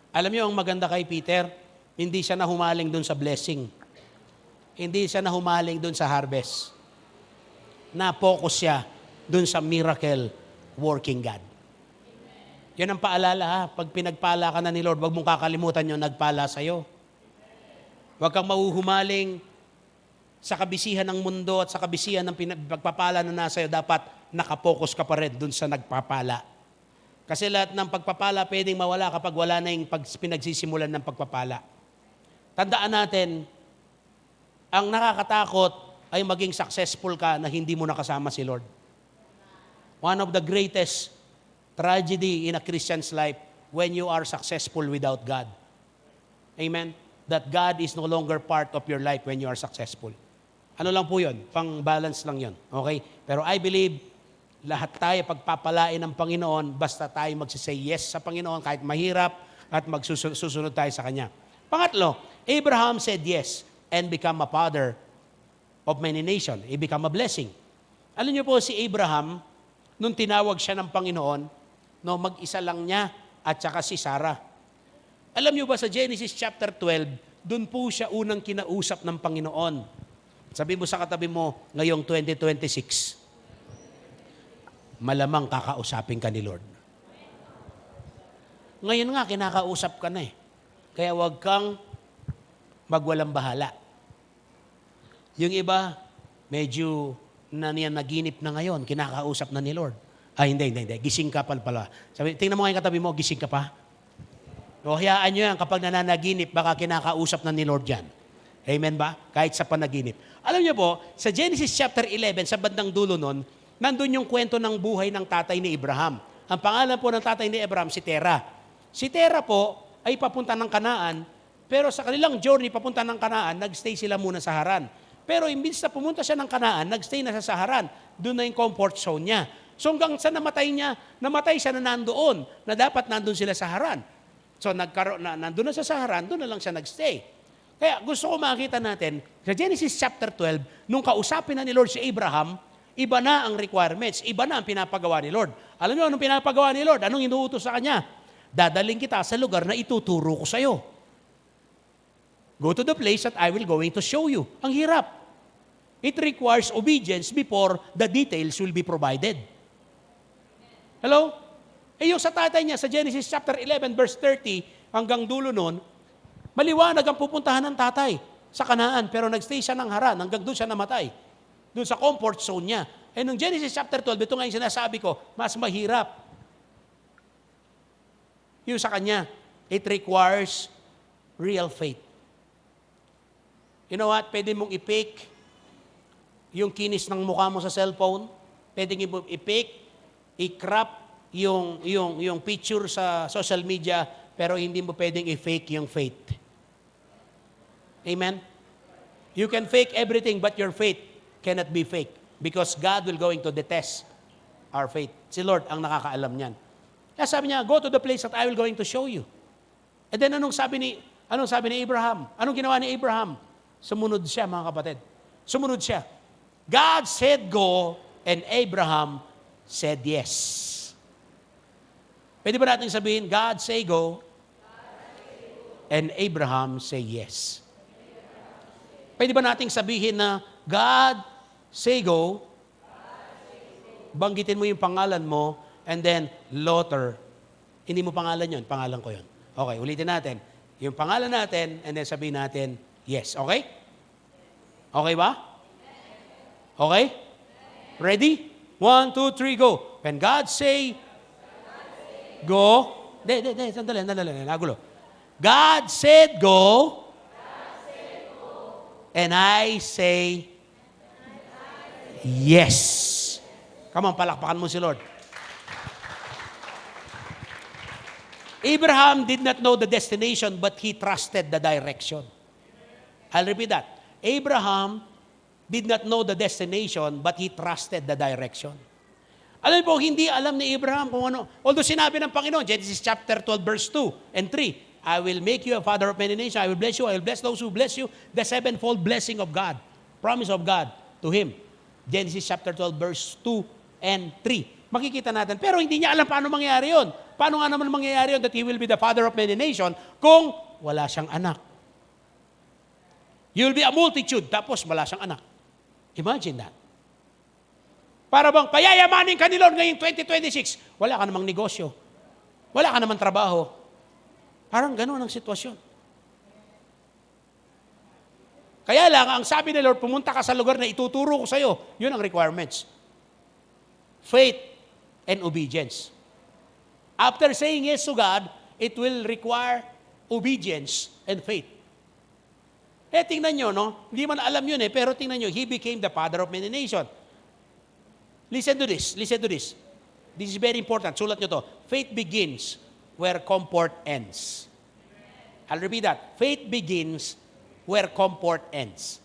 Alam niyo, ang maganda kay Peter, hindi siya nahumaling dun sa blessing. Hindi siya nahumaling dun sa harvest. Na-focus siya dun sa miracle working God. Yan ang paalala ha. Pag pinagpala ka na ni Lord, huwag mong kakalimutan yung nagpala sa'yo. Huwag kang mahuhumaling sa kabisihan ng mundo at sa kabisihan ng pagpapala na nasa iyo. Dapat nakapokus ka pa rin dun sa nagpapala. Kasi lahat ng pagpapala pwedeng mawala kapag wala na yung pinagsisimulan ng pagpapala. Tandaan natin, ang nakakatakot ay maging successful ka na hindi mo nakasama si Lord. One of the greatest tragedy in a Christian's life when you are successful without God. Amen? That God is no longer part of your life when you are successful. Ano lang po yun? Pang-balance lang yun. Okay? Pero I believe, lahat tayo pagpapalain ng Panginoon, basta tayo magsisay yes sa Panginoon kahit mahirap at magsusunod tayo sa Kanya. Pangatlo, Abraham said yes and become a father of many nations. He become a blessing. Alam niyo po si Abraham, nung tinawag siya ng Panginoon, no, mag-isa lang niya at saka si Sarah. Alam niyo ba sa Genesis chapter 12, dun po siya unang kinausap ng Panginoon. Sabi mo sa katabi mo, ngayong 2026, malamang kakausapin ka ni Lord. Ngayon nga, kinakausap ka na eh. Kaya huwag kang magwalang bahala. Yung iba, medyo naginip na ngayon, kinakausap na ni Lord. Hindi. Gising ka pala. Sabi, tingnan mo ngayon katabi mo, gising ka pa. O hayaan nyo yan, kapag nananaginip, baka kinakausap na ni Lord yan. Amen ba? Kahit sa panaginip. Alam niyo po, sa Genesis chapter 11, sa bandang dulo nun, nandun yung kwento ng buhay ng tatay ni Abraham. Ang pangalan po ng tatay ni Abraham, si Terah. Si Terah po ay papunta ng Kanaan, pero sa kanilang journey papunta ng Kanaan, nagstay sila muna sa Haran. Pero imbis na pumunta siya ng Kanaan, nagstay na sa Haran. Doon na yung comfort zone niya. So hanggang sa namatay siya na nandoon, na dapat nandun sila sa Haran. So nandun na siya sa Haran, doon na lang siya nagstay. Kaya gusto ko makita natin, sa Genesis chapter 12, nung kausapin na ni Lord si Abraham, iba na ang requirements, iba na ang pinapagawa ni Lord. Alam niyo anong pinapagawa ni Lord? Anong inuutos sa kanya? Dadaling kita sa lugar na ituturo ko sa iyo. Go to the place that I will going to show you. Ang hirap. It requires obedience before the details will be provided. Hello? Yung sa tatay niya, sa Genesis chapter 11, verse 30, hanggang dulo nun, maliwanag ang pupuntahan ng tatay sa Kanaan, pero nagstay siya ng Haran, hanggang doon siya namatay. Doon sa comfort zone niya. Nung Genesis chapter 12, ito nga yung sinasabi ko, mas mahirap. Yung sa kanya, it requires real faith. You know what? Pwede mong i-fake yung kinis ng mukha mo sa cellphone. Pwede mong i-fake, i-crop yung picture sa social media, pero hindi mo pwedeng i-fake yung faith. Amen? You can fake everything, but your faith cannot be fake because God will going to detest our faith. Si Lord ang nakakaalam niyan. Kaya sabi niya, go to the place that I will going to show you. And then anong sabi ni Abraham? Anong ginawa ni Abraham? Sumunod siya, mga kapatid. Sumunod siya. God said go, and Abraham said yes. Pwede ba natin sabihin, God say go, and Abraham say yes? Pwede ba natin sabihin na, God say go, banggitin mo yung pangalan mo, and then, Lothar. Hindi mo pangalan yon, pangalan ko yon. Okay, ulitin natin. Yung pangalan natin, and then sabihin natin, yes. Okay? Okay ba? Okay? Ready? 1, 2, 3, go. When God say, go. Sandali, nagulo. God said go, and I say, yes. Come on, palakpakan mo si Lord. Abraham did not know the destination, but he trusted the direction. I'll repeat that. Abraham did not know the destination, but he trusted the direction. Alam po, hindi alam ni Abraham kung ano. Although sinabi ng Panginoon, Genesis chapter 12, verse 2 and 3, I will make you a father of many nations, I will bless you, I will bless those who bless you, the sevenfold blessing of God, promise of God to him. Genesis chapter 12, verse 2 and 3. Makikita natin. Pero hindi niya alam paano mangyayari yun. Paano nga naman mangyayari yun that he will be the father of many nations kung wala siyang anak? You will be a multitude, tapos wala siyang anak. Imagine that. Para bang payayamanin ka ni Lord ngayong 2026, wala ka namang negosyo. Wala ka namang trabaho. Parang gano'n ang sitwasyon. Kaya lang, ang sabi ni Lord, pumunta ka sa lugar na ituturo ko sa iyo. Yun ang requirements. Faith and obedience. After saying yes to God, it will require obedience and faith. Tingnan nyo, no? Hindi man alam yun pero tingnan nyo, he became the father of many nations. Listen to this. This is very important. Sulat nyo to. Faith begins where comfort ends. I'll repeat that. Faith begins where comfort ends.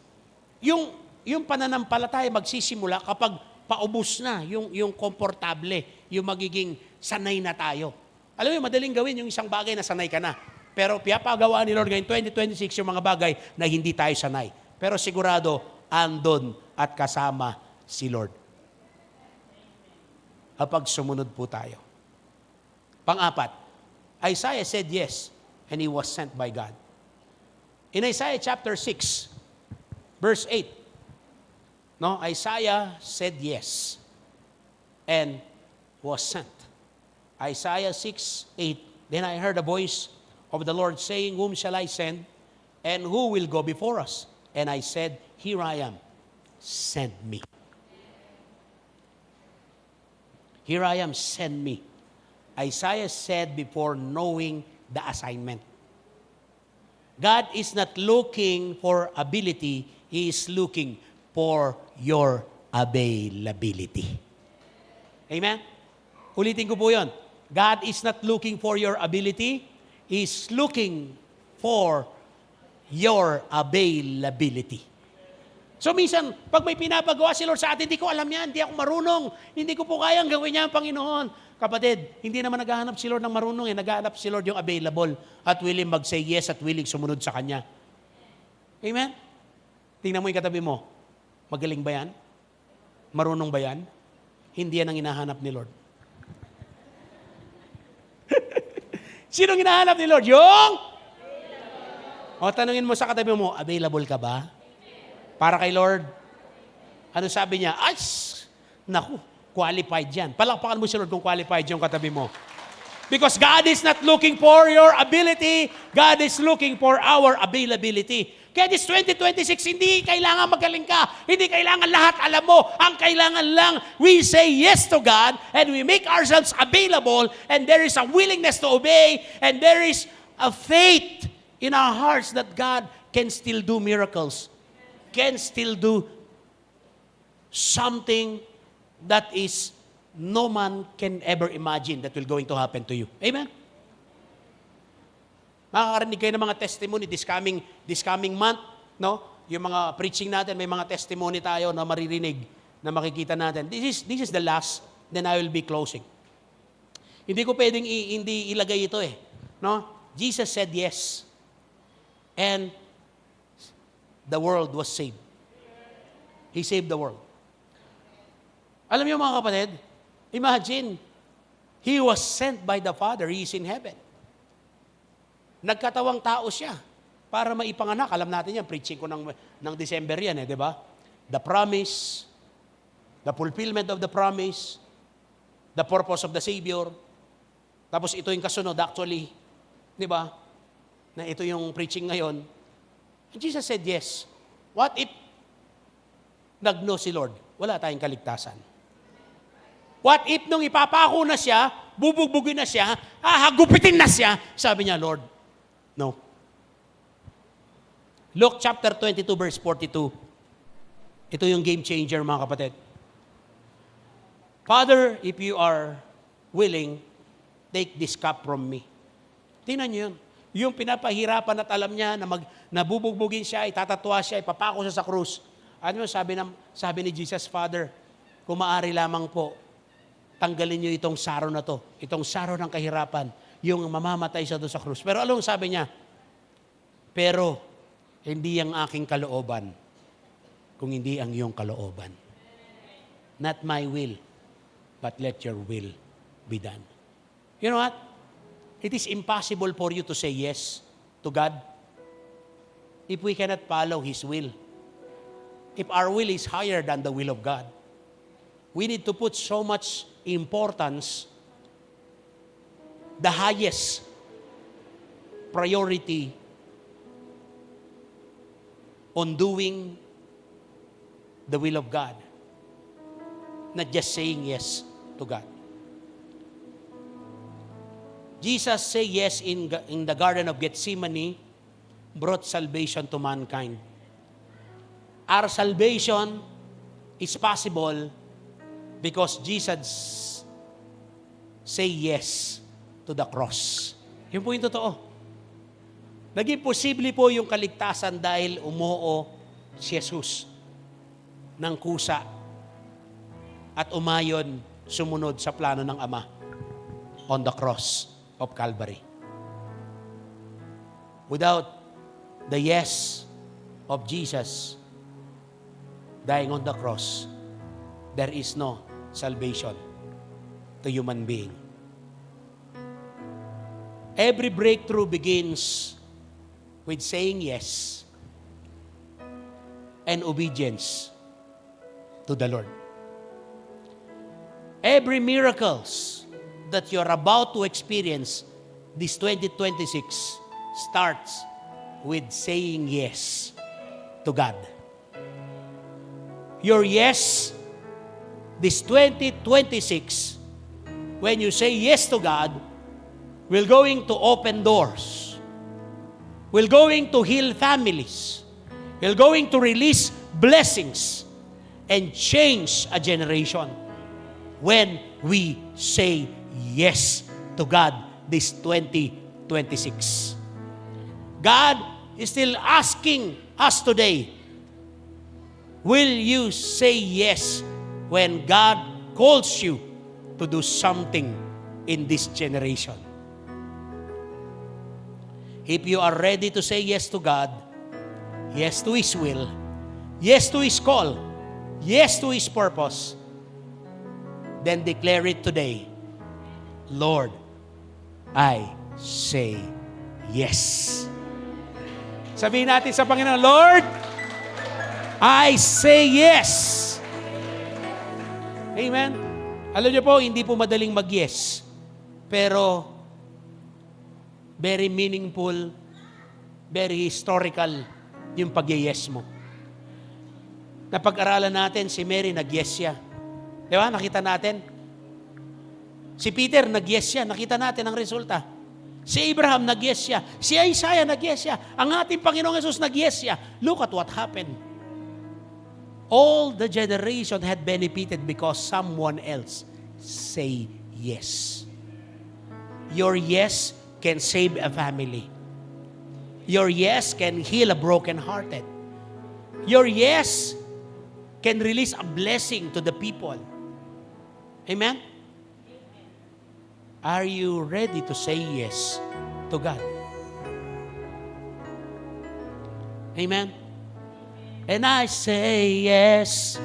Yung pananampalataya magsisimula kapag paubos na, yung komportable, yung magiging sanay na tayo. Alam mo, madaling gawin yung isang bagay na sanay ka na. Pero pinapagawa ni Lord ngayon 2026 yung mga bagay na hindi tayo sanay. Pero sigurado, andon at kasama si Lord. Kapag sumunod po tayo. Pang-apat, Isaiah said yes, and he was sent by God. In Isaiah chapter 6, verse 8, no, Isaiah said yes, and was sent. Isaiah 6:8. Then I heard a voice of the Lord saying, whom shall I send, and who will go before us? And I said, here I am, send me. Here I am, send me. Isaiah said before knowing the assignment. God is not looking for ability, He is looking for your availability. Amen? Ulitin ko po yun. God is not looking for your ability, He is looking for your availability. So minsan, pag may pinapagawa si Lord sa atin, hindi ko alam yan, hindi ako marunong, hindi ko po kayang gawin niya ang Panginoon. Kapatid, hindi naman naghahanap si Lord ng marunong, naghahanap si Lord yung available at willing mag-say yes at willing sumunod sa Kanya. Amen? Tingnan mo yung katabi mo. Magaling ba yan? Marunong ba yan? Hindi yan ang hinahanap ni Lord. Sinong hinahanap ni Lord? Yung? O, tanungin mo sa katabi mo, available ka ba? Para kay Lord? Ano sabi niya? Ay, naku, qualified yan. Palakpakan mo si Lord kung qualified yung katabi mo. Because God is not looking for your ability, God is looking for our availability. Kaya this 2026, hindi kailangan magaling ka. Hindi kailangan lahat alam mo. Ang kailangan lang, we say yes to God and we make ourselves available and there is a willingness to obey and there is a faith in our hearts that God can still do miracles, can still do something that is no man can ever imagine that will going to happen to you. Amen? Makakarinig kayo ng mga testimony this coming month, no? Yung mga preaching natin, may mga testimony tayo na maririnig, na makikita natin. This is the last, then I will be closing. Hindi ko pwedeng hindi ilagay ito no? Jesus said yes. And the world was saved. He saved the world. Alam niyo mga kapatid, imagine, He was sent by the Father. He is in heaven. Nagkatawang tao siya para maipanganak. Alam natin yan, preaching ko ng December yan, di ba? The promise, the fulfillment of the promise, the purpose of the Savior. Tapos ito yung kasunod, actually, di ba? Na ito yung preaching ngayon. And Jesus said yes. What if nagno si Lord? Wala tayong kaligtasan. What if nung ipapako na siya, bubugbugin na siya, hagupitin na siya, sabi niya, Lord, no. Luke chapter 22 verse 42. Ito yung game changer mga kapatid. Father, if you are willing, take this cup from me. Tingnan niyo yun. Yung pinapahirapan at alam niya na nabubugbugin siya, itatatwa siya, ipapako siya sa krus. Ano sabi ni Jesus, Father, kung maaari lamang po, tanggalin niyo itong saro na to, itong saro ng kahirapan, yung mamamatay siya doon sa krus. Pero anong sabi niya? Pero, hindi ang aking kalooban, kung hindi ang iyong kalooban. Not my will, but let your will be done. You know what? It is impossible for you to say yes to God if we cannot follow His will. If our will is higher than the will of God, we need to put so much importance, the highest priority on doing the will of God, not just saying yes to God. Jesus say yes in the Garden of Gethsemane, brought salvation to mankind. Our salvation is possible because Jesus say yes to the cross. Yun po yung totoo. Naging posible po yung kaligtasan dahil umuo si Jesus ng kusa at umayon sumunod sa plano ng Ama on the cross of Calvary. Without the yes of Jesus dying on the cross, there is no salvation to human being. Every breakthrough begins with saying yes and obedience to the Lord. Every miracles that you're about to experience this 2026 starts with saying yes to God. Your yes this 2026, when you say yes to God, will going to open doors, will going to heal families, will going to release blessings and change a generation when we say yes to God this 2026. God is still asking us today, will you say yes when God calls you to do something in this generation? If you are ready to say yes to God, yes to His will, yes to His call, yes to His purpose, then declare it today. Lord, I say yes. Sabihin natin sa Panginoon, Lord, I say yes. Amen. Alam niyo po, hindi po madaling mag-yes. Pero, very meaningful, very historical yung pag-yes mo. Napag-aralan natin, si Mary, nag-yes siya. Di ba? Nakita natin. Si Peter, nag-yes siya. Nakita natin ang resulta. Si Abraham, nag-yes siya. Si Isaiah, nag-yes siya. Ang ating Panginoong Yesus, nag-yes siya. Look at what happened. All the generation had benefited because someone else say yes. Your yes can save a family. Your yes can heal a broken-hearted. Your yes can release a blessing to the people. Amen? Are you ready to say yes to God? Amen? And I say yes.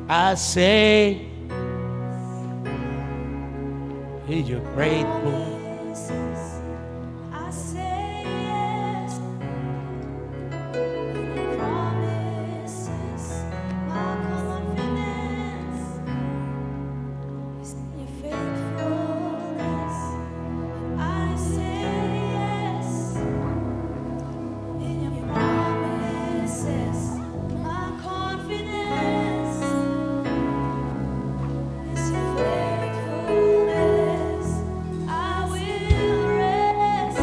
I say, is you grateful? I say yes. Your promises, my confidence is in your faithfulness. I say yes. In your promises, my confidence is your faithfulness. I will rest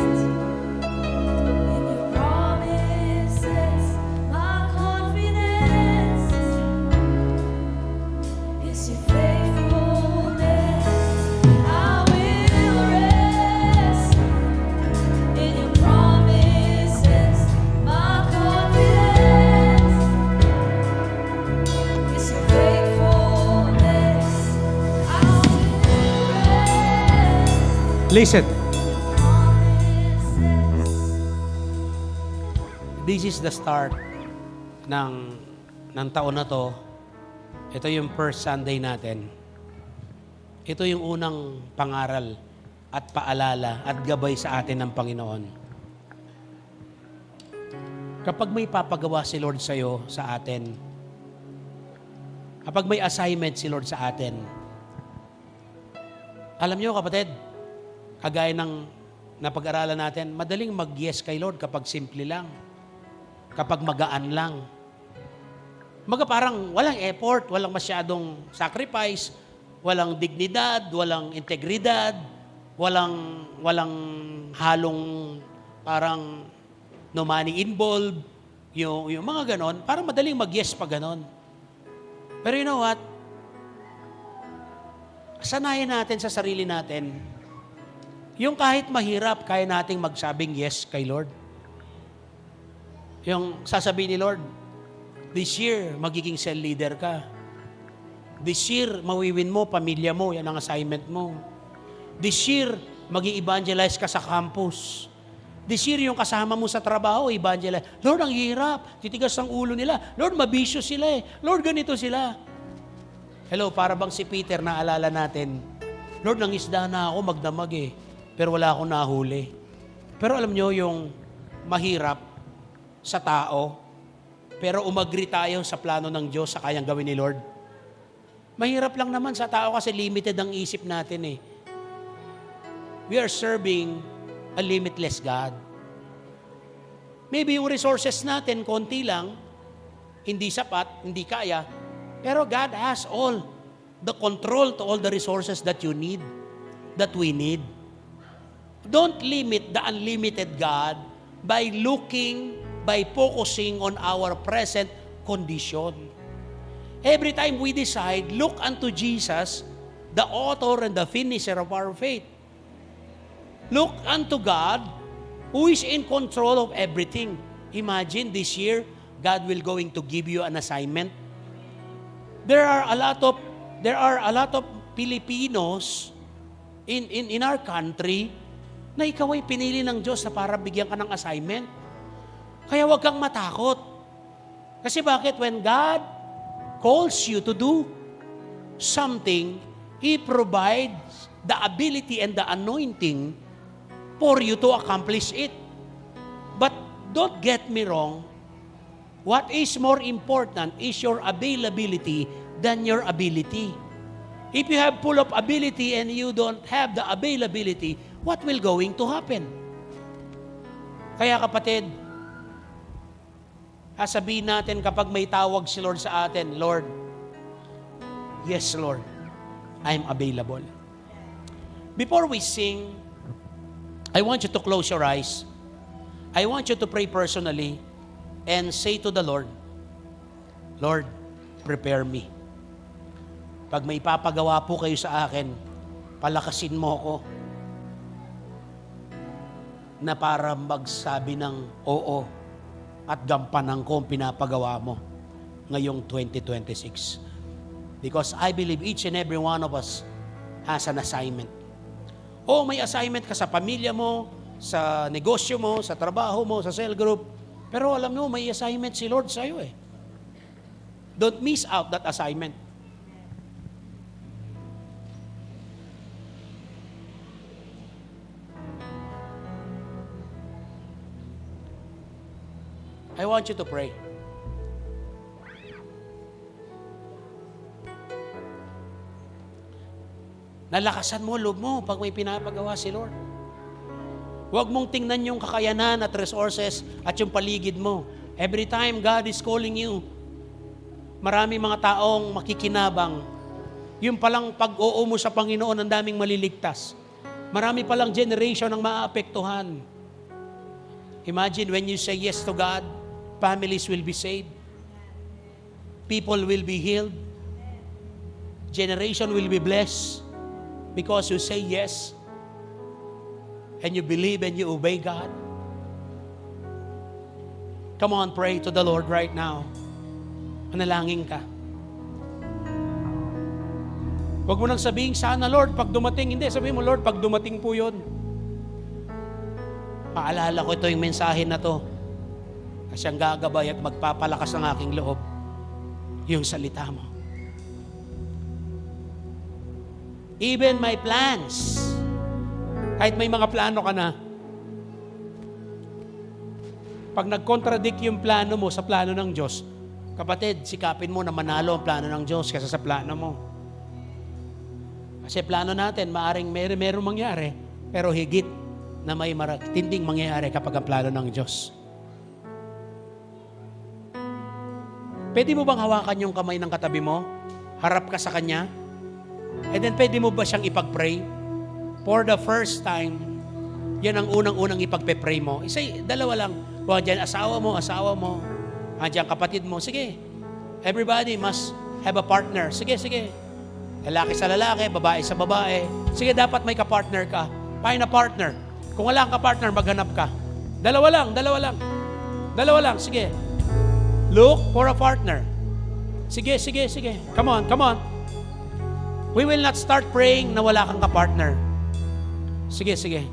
in your promises. My confidence is your faithfulness. I will rest in your promises. My confidence is your faithfulness. I will rest. Listen, this is the start ng taon na to. Ito yung first Sunday natin. Ito yung unang pangaral at paalala at gabay sa atin ng Panginoon. Kapag may papagawa si Lord sa'yo, sa atin, kapag may assignment si Lord sa atin, alam nyo kapatid, kagaya ng napag-aralan natin, madaling mag-yes kay Lord kapag simple lang, kapag magaan lang. Parang walang effort, walang masyadong sacrifice, walang dignidad, walang integridad, walang halong parang no money involved, yung mga ganon, parang madaling mag-yes pa ganon. Pero you know what? Sanayin natin sa sarili natin, yung kahit mahirap, kaya nating magsabing yes kay Lord. Yung sasabihin ni Lord, this year, magiging cell leader ka. This year, mawiwin mo, pamilya mo, yan ang assignment mo. This year, mag-i-evangelize ka sa campus. This year, yung kasama mo sa trabaho, evangelize. Lord, ang hirap. Titigas ang ulo nila. Lord, mabisyo sila eh. Lord, ganito sila. Hello, para bang si Peter, naalala natin, Lord, nangisda na ako, magdamag eh. Pero wala akong nahuli. Pero alam nyo, yung mahirap sa tao, pero umagri tayo sa plano ng Diyos sa kayang gawin ni Lord. Mahirap lang naman sa tao kasi limited ang isip natin eh. We are serving a limitless God. Maybe yung resources natin, konti lang, hindi sapat, hindi kaya, pero God has all the control to all the resources that you need, that we need. Don't limit the unlimited God by focusing on our present condition. Every time we decide, look unto Jesus, the author and the finisher of our faith. Look unto God, who is in control of everything. Imagine this year, God will going to give you an assignment. There are a lot of Filipinos in our country na ikaw ay pinili ng Diyos na para bigyan ka ng assignment. Kaya huwag kang matakot. Kasi bakit? When God calls you to do something, He provides the ability and the anointing for you to accomplish it. But don't get me wrong, what is more important is your availability than your ability. If you have full of ability and you don't have the availability, what will going to happen? Kaya kapatid, sabihin natin kapag may tawag si Lord sa atin, Lord, yes Lord, I'm available. Before we sing, I want you to close your eyes. I want you to pray personally and say to the Lord, Lord, prepare me. Pag may papagawa po kayo sa akin, palakasin mo ko na para magsabi ng oo at gampanan ko ang pinapagawa mo ngayong 2026. Because I believe each and every one of us has an assignment. May assignment ka sa pamilya mo, sa negosyo mo, sa trabaho mo, sa cell group. Pero alam mo, may assignment si Lord sa'yo eh. Don't miss out that assignment. I want you to pray. Nalakasan mo loob mo pag may pinapagawa si Lord. Huwag mong tingnan yung kakayanan at resources at yung paligid mo. Every time God is calling you, marami mga taong makikinabang. Yung palang pag-oo mo sa Panginoon, ang daming maliligtas. Marami palang generation ang maaapektuhan. Imagine when you say yes to God, families will be saved. People will be healed. Generation will be blessed. Because you say yes, and you believe and you obey God. Come on, pray to the Lord right now. Manalangin ka. Huwag mo nang sabihin, sana Lord, pag dumating. Hindi, sabihin mo, Lord, pag dumating po yun. Paalala ko ito yung mensahe na to. Kasi ang gagabay at magpapalakas ng aking loob, yung salita mo. Even my plans, kahit may mga plano ka na, pag nag-contradict yung plano mo sa plano ng Diyos, kapatid, sikapin mo na manalo ang plano ng Diyos kaysa sa plano mo. Kasi plano natin, maaring merong mangyari, pero higit na may tinding mangyayari kapag ang plano ng Diyos. Pwede mo bang hawakan yung kamay ng katabi mo? Harap ka sa Kanya? And then pwede mo ba siyang ipag-pray? For the first time, yan ang unang-unang ipagpe-pray mo. Dalawa lang. Huwag dyan, asawa mo. Dyan, kapatid mo. Sige. Everybody must have a partner. Sige. Lalaki sa lalaki, babae sa babae. Sige, dapat may kapartner ka. Find a partner. Kung wala kang kapartner, maghanap ka. Dalawa lang. Sige. Look for a partner. Sige. Come on. We will not start praying na wala kang kapartner. Sige, sige.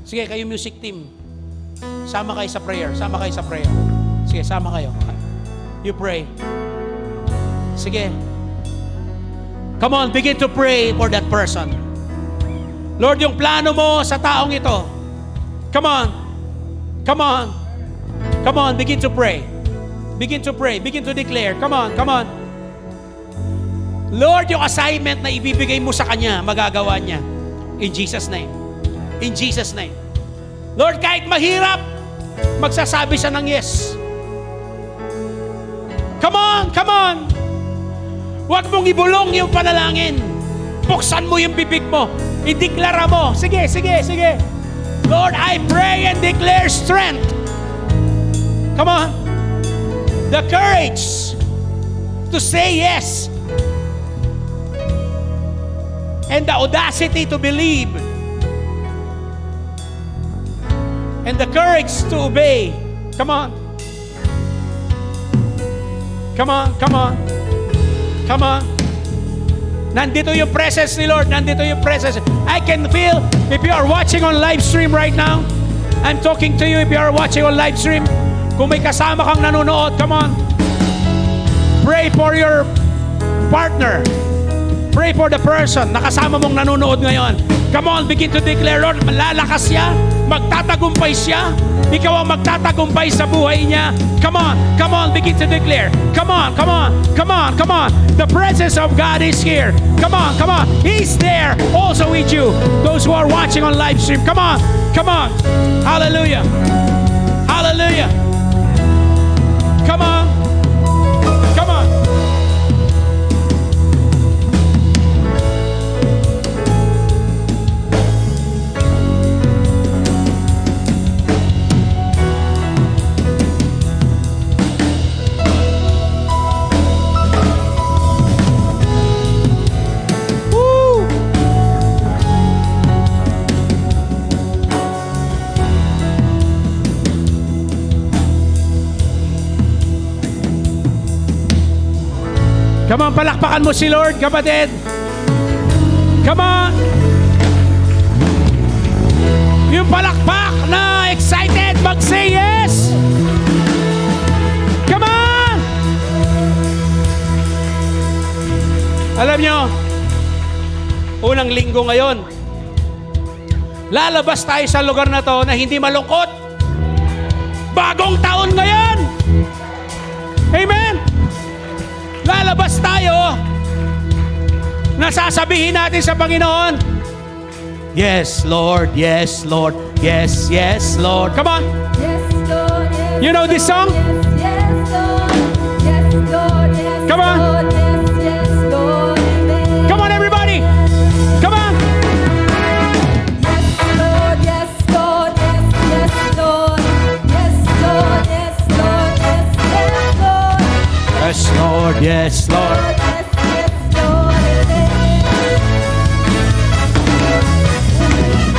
Sige, kayo music team. Sama kayo sa prayer. Sama kayo sa prayer. Sige, sama kayo. You pray. Sige. Come on, begin to pray for that person. Lord, yung plano mo sa taong ito. Come on. Come on. Come on, begin to pray. Begin to pray. Begin to declare. Come on, come on. Lord, yung assignment na ibibigay mo sa kanya, magagawa niya. In Jesus' name. In Jesus' name. Lord, kahit mahirap, magsasabi siya ng yes. Come on, come on. Huwag mong ibulong yung panalangin. Buksan mo yung bibig mo. Ideklara mo. Sige, sige, sige. Lord, I pray and declare strength. Come on. The courage to say yes. And the audacity to believe. And the courage to obey. Come on. Come on, come on. Come on. Nandito yung presence ni Lord. Nandito yung presence. I can feel, if you are watching on live stream right now, I'm talking to you if you are watching on live stream. Kung may kasama kang nanonood, come on. Pray for your partner. Pray for the person na kasama mong nanonood ngayon. Come on, begin to declare, Lord, malalakas siya, magtatagumpay siya, ikaw ang magtatagumpay sa buhay niya. Come on, begin to declare. Come on, come on, come on, come on. The presence of God is here. Come on, come on. He's there also with you. Those who are watching on live stream, come on, come on. Hallelujah. Hallelujah. Come on. Come on. Come on, palakpakan mo si Lord, kapatid. Come on. Yung palakpak na excited, mag-say yes. Come on. Alam nyo, unang linggo ngayon, lalabas tayo sa lugar na to na hindi malungkot. Bagong taon ngayon. Amen. Lalabas tayo, nasasabihin natin sa Panginoon, yes, Lord, yes, Lord, yes, yes, Lord. Come on. Yes, Lord, yes, You know this song? Lord, yes, Lord, yes, Lord, yes, Come on. Lord, yes, yes, Lord, amen. Come on, everybody. Come on. Yes, Lord, yes, Lord, yes, yes, Lord, yes, Lord, yes, Lord, yes, yes, Lord. Yes, Lord, yes, Lord. Yes, yes, Lord, amen.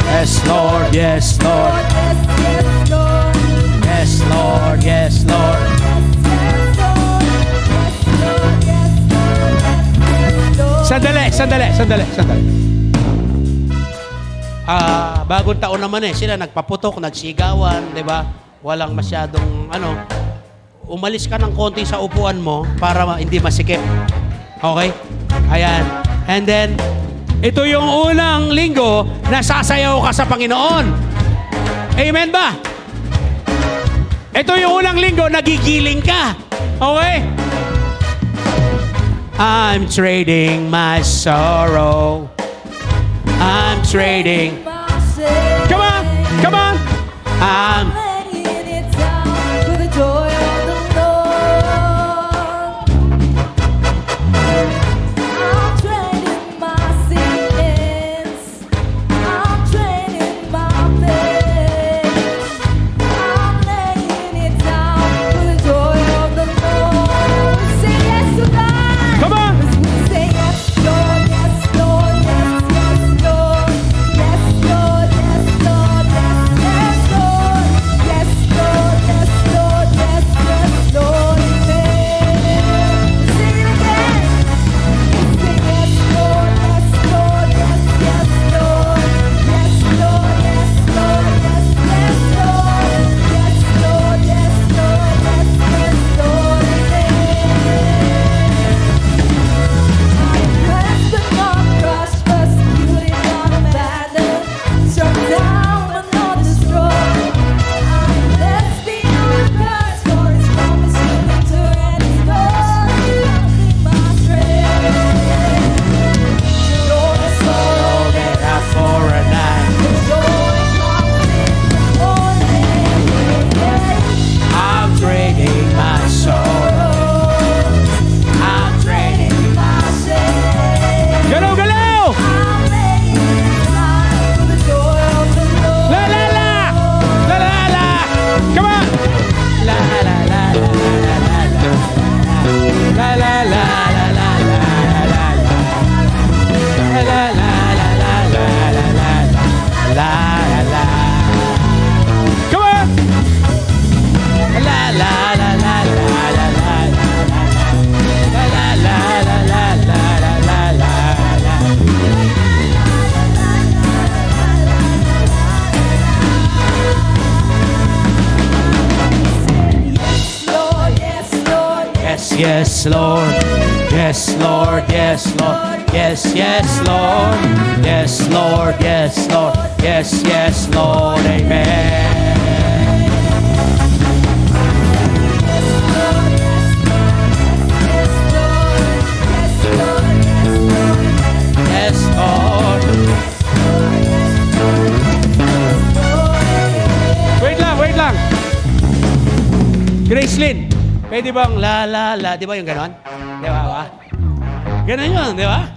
Yes, Lord, yes, Lord. Yes, yes, Lord. Yes, Lord, yes, Lord. Sandali. Bagong taon naman sila nagpaputok, nagsigawan, di ba? Walang masyadong, umalis ka ng konti sa upuan mo para hindi masikip. Okay? Ayan. And then, ito yung unang linggo na sasayaw ka sa Panginoon. Amen ba? Ito yung unang linggo, nagigiling ka. Okay? I'm trading my sorrow. I'm trading. Come on, come on. I'm laying it down for the joy of the Lord. I'm trading my sins. I'm trading my pain. I'm laying it down for the joy of the Lord. Say yes to God. Come on. As we say yes, Lord, yes, Lord, yes, yes, Lord, yes, yes, Lord. Yes, Lord, yes, Lord. Yes, yes, Lord. Yes, Lord, yes, Lord. Yes, yes, Lord. Amen. Yes, Lord. Wait lang. Gracelyn, pwede bang la, di ba yung ganon? Di ba? Ganon yun, di ba?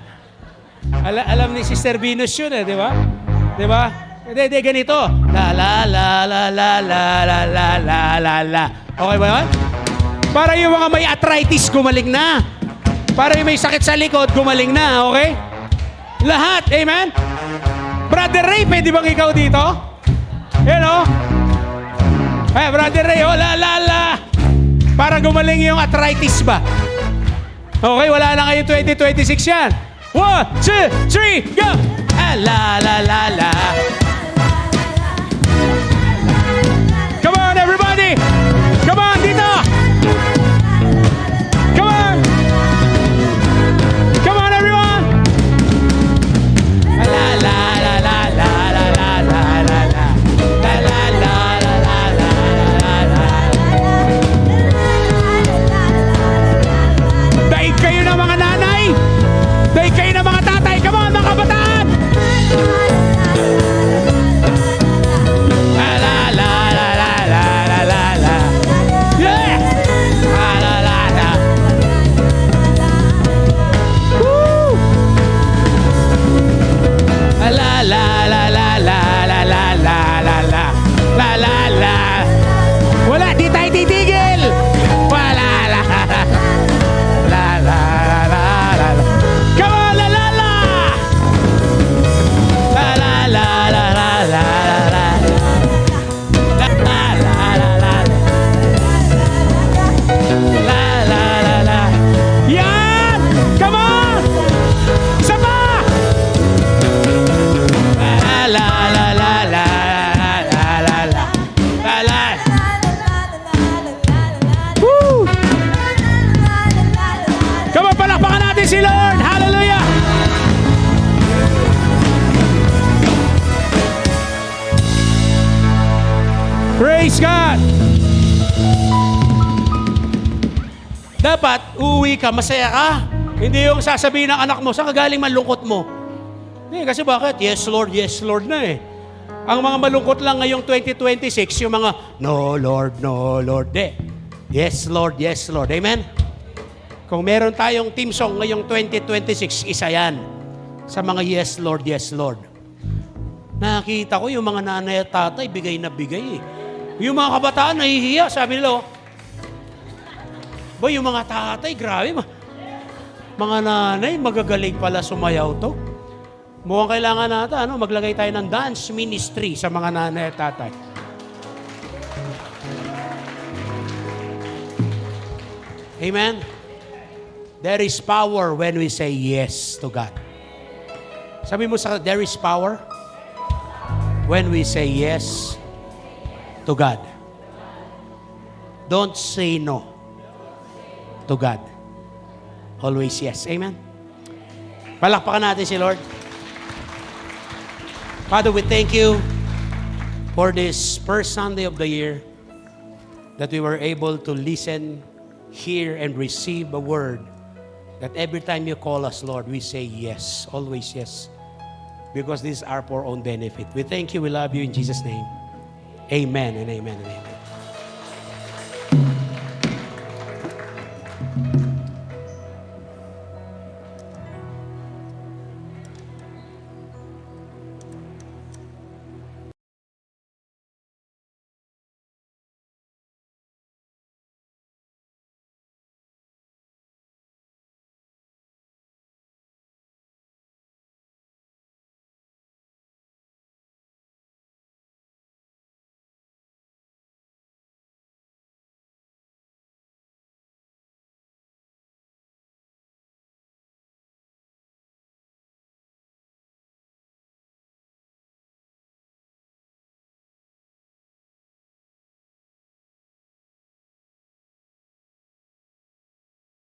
Alam ni Sister Venus yun di ba? Di ba? Hindi, ganito. La. Okay ba yun? Para yung mga may arthritis, gumaling na. Para yung may sakit sa likod, gumaling na, okay? Lahat, amen? Brother Ray, pwede bang ikaw dito? Yan o. Brother Ray, la. Para gumaling yung arthritis ba? Okay, wala na kayo 2026 yan. 1, 2, 3, go! La. Come on, everybody! Come on, dito! Come on! Come on, everyone! La. Daig kayo ng mga nanay! Daig kayo ng mga tatay! Come on, mga kabataan! La. Yeah! La. Woo! La. Wala, di tayo titigil! Wala. La. Come on, la. La. Yan! Come on! Isa pa! La. Woo! Come on, palakpakan natin si Lord! Hallelujah! Praise God! Dapat, uuwi ka, masaya ka. Hindi yung sasabihin ng anak mo, saan ka galing malungkot mo? Hindi, kasi bakit? Yes, Lord na eh. Ang mga malungkot lang ngayong 2026, yung mga, no, Lord. Yes, Lord. Amen? Kung meron tayong team song ngayong 2026, isa yan. Sa mga yes, Lord. Nakita ko yung mga nanay at tatay, bigay na bigay eh. Yung mga kabataan, nahihiya. Sabi nila, yung mga tatay, grabe. Mga nanay, magagaling pala sumayaw to. Mukhang kailangan natin, maglagay tayo ng dance ministry sa mga nanay at tatay. Amen? There is power when we say yes to God. Sabi mo sa there is power when we say yes to God. Don't say no to God. Always yes. Amen? Palakpakan natin si Lord. Father, we thank you for this first Sunday of the year that we were able to listen, hear, and receive a word that every time you call us, Lord, we say yes, always yes, because this is our for our own benefit. We thank you, we love you in Jesus' name. Amen and amen and amen.